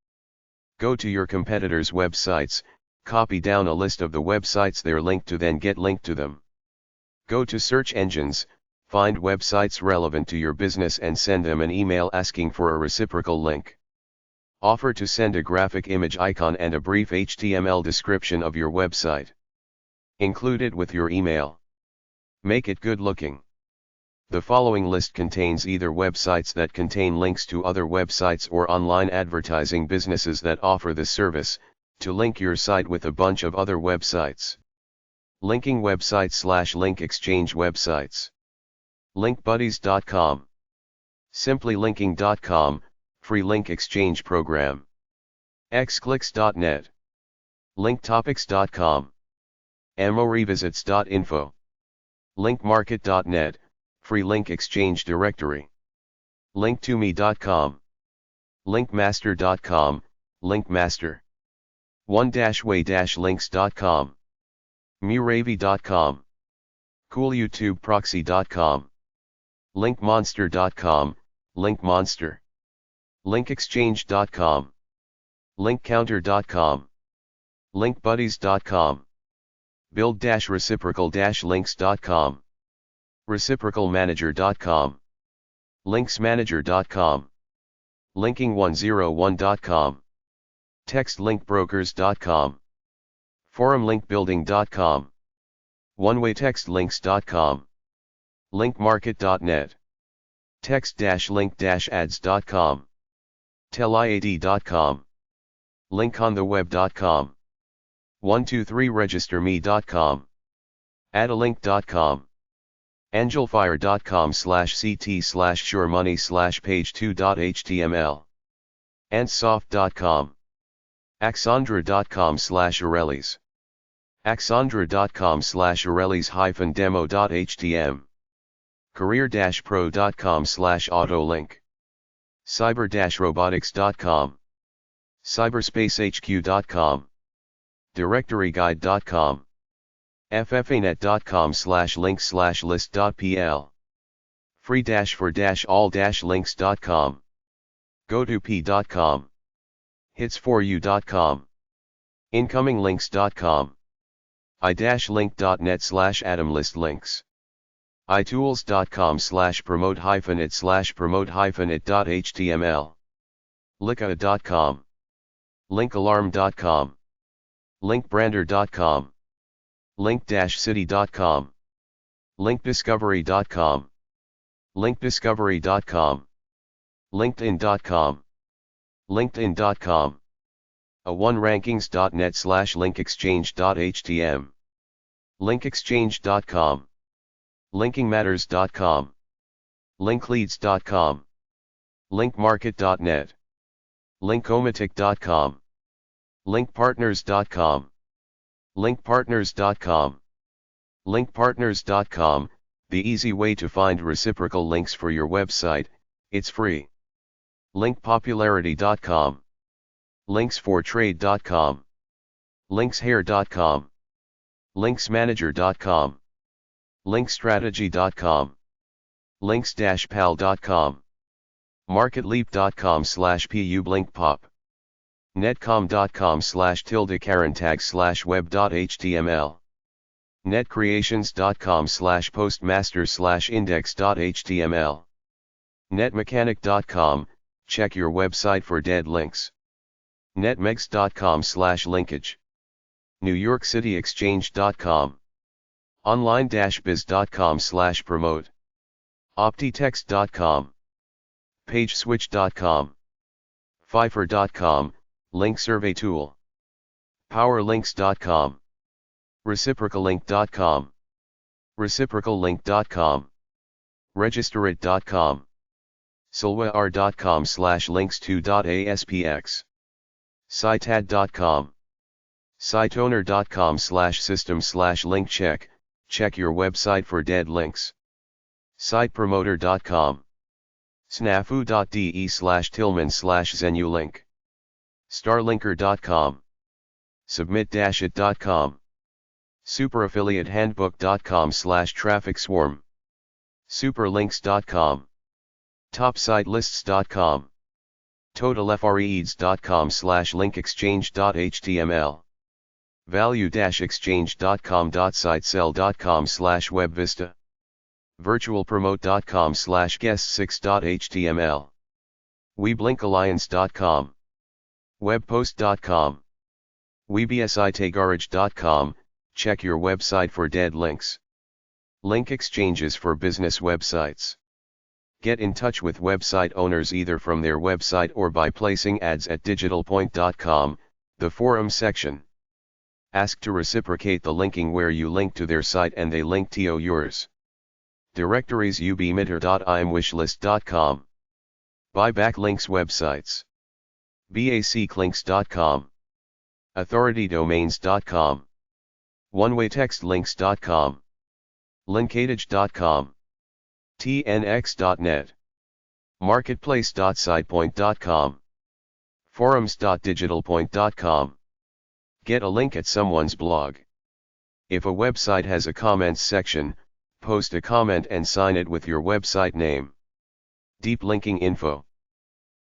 Go to your competitors' websites, copy down a list of the websites they're linked to, then get linked to them. Go to search engines, find websites relevant to your business and send them an email asking for a reciprocal link. Offer to send a graphic image icon and a brief HTML description of your website. Include it with your email. Make it good looking. The following list contains either websites that contain links to other websites or online advertising businesses that offer this service, to link your site with a bunch of other websites. Linking websites / link exchange websites. linkbuddies.com. simplylinking.com, free link exchange program. xclicks.net. linktopics.com. ammorevisits.info. linkmarket.net, free link exchange directory. linktome.com. linkmaster.com, linkmaster. one-way-links.com. muravi.com. coolYouTubeProxy.com. linkmonster.com, linkmonster. linkexchange.com. linkcounter.com. linkbuddies.com. build-reciprocal-links.com. reciprocalmanager.com. linksmanager.com, linking101.com, textlinkbrokers.com, forumlinkbuilding.com, onewaytextlinks.com, linkmarket.net, text-link-ads.com, telliad.com, linkontheweb.com, 123registerme.com, addalink.com, angelfire.com/ct/suremoney/page2.html, antsoft.com, axandra.com/arelis, axandra.com/arelis-demo.htm, career-pro.com/autolink, cyber-robotics.com, cyberspacehq.com, directoryguide.com, ffanet.com/link/list.pl, free-for-all-links.com, gotop.com, hits4u.com, incominglinks.com, i-link.net/atomlistlinks, itules.com/promote-it/promote-it.html, licka.com, linkalarm.com, linkbrander.com, link-city.com, linkdiscovery.com, linkdiscovery.com, linkedin.com, linkedin.com, a1rankings.net/linkexchange.htm, linkexchange.com, linkingmatters.com, linkleads.com, linkmarket.net, linkomatic.com, linkpartners.com, linkpartners.com, linkpartners.com, the easy way to find reciprocal links for your website. It's free. linkpopularity.com, linksfortrade.com, linkshair.com, linksmanager.com, linkstrategy.com, links-pal.com, marketleap.com/pub-linkpop, netcom.com/tilde-tag/web.html, netcreations.com/postmaster/index.html, netmechanic.com, check your website for dead links, netmegs.com/linkage, newyorkcityexchange.com, online-biz.com/promote, optitext.com, pageswitch.com, fiverr.com, link survey tool, powerlinks.com, reciprocallink.com, reciprocallink.com, registerit.com, silwar.com/links2.aspx, citad.com, siteowner.com/system/link check your website for dead links, sitepromoter.com, snafu.de/tillman/zenulink, starlinker.com, submit-it.com, superaffiliatehandbook.com/traffic-swarm, superlinks.com, topsitelists.com, totalfreeds.com/linkexchange.html, value-exchange.com.sitecell.com/webvista, virtualpromote.com/guest6.html, weeblinkalliance.com, webpost.com, websitegarage.com, check your website for dead links. Link exchanges for business websites. Get in touch with website owners either from their website or by placing ads at digitalpoint.com, the forum section. Ask to reciprocate the linking where you link to their site and they link to yours. Directories ubmitter.imwishlist.com. Buy backlinks websites. baclinks.com. authoritydomains.com. onewaytextlinks.com. linkadage.com. tnx.net. marketplace.sitepoint.com. forums.digitalpoint.com. Get a link at someone's blog. If a website has a comments section, post a comment and sign it with your website name. Deep linking info.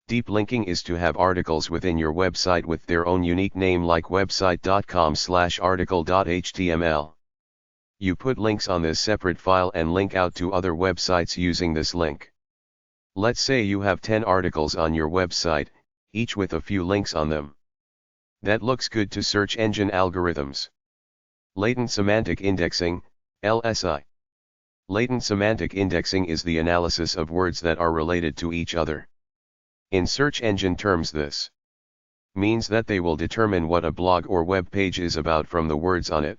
Deep linking is to have articles within your website with their own unique name like website.com/article.html. You put links on this separate file and link out to other websites using this link. Let's say you have 10 articles on your website, each with a few links on them. That looks good to search engine algorithms. Latent semantic indexing, LSI. Latent semantic indexing is the analysis of words that are related to each other. In search engine terms, this means that they will determine what a blog or web page is about from the words on it.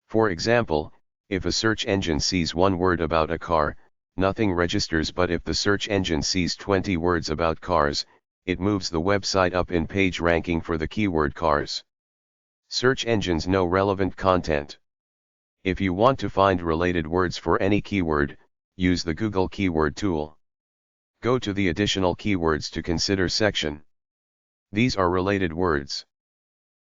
For example, if a search engine sees one word about a car, nothing registers, but if the search engine sees 20 words about cars, it moves the website up in page ranking for the keyword cars. Search engines know relevant content. If you want to find related words for any keyword, use the Google Keyword tool. Go to the Additional Keywords to Consider section. These are related words.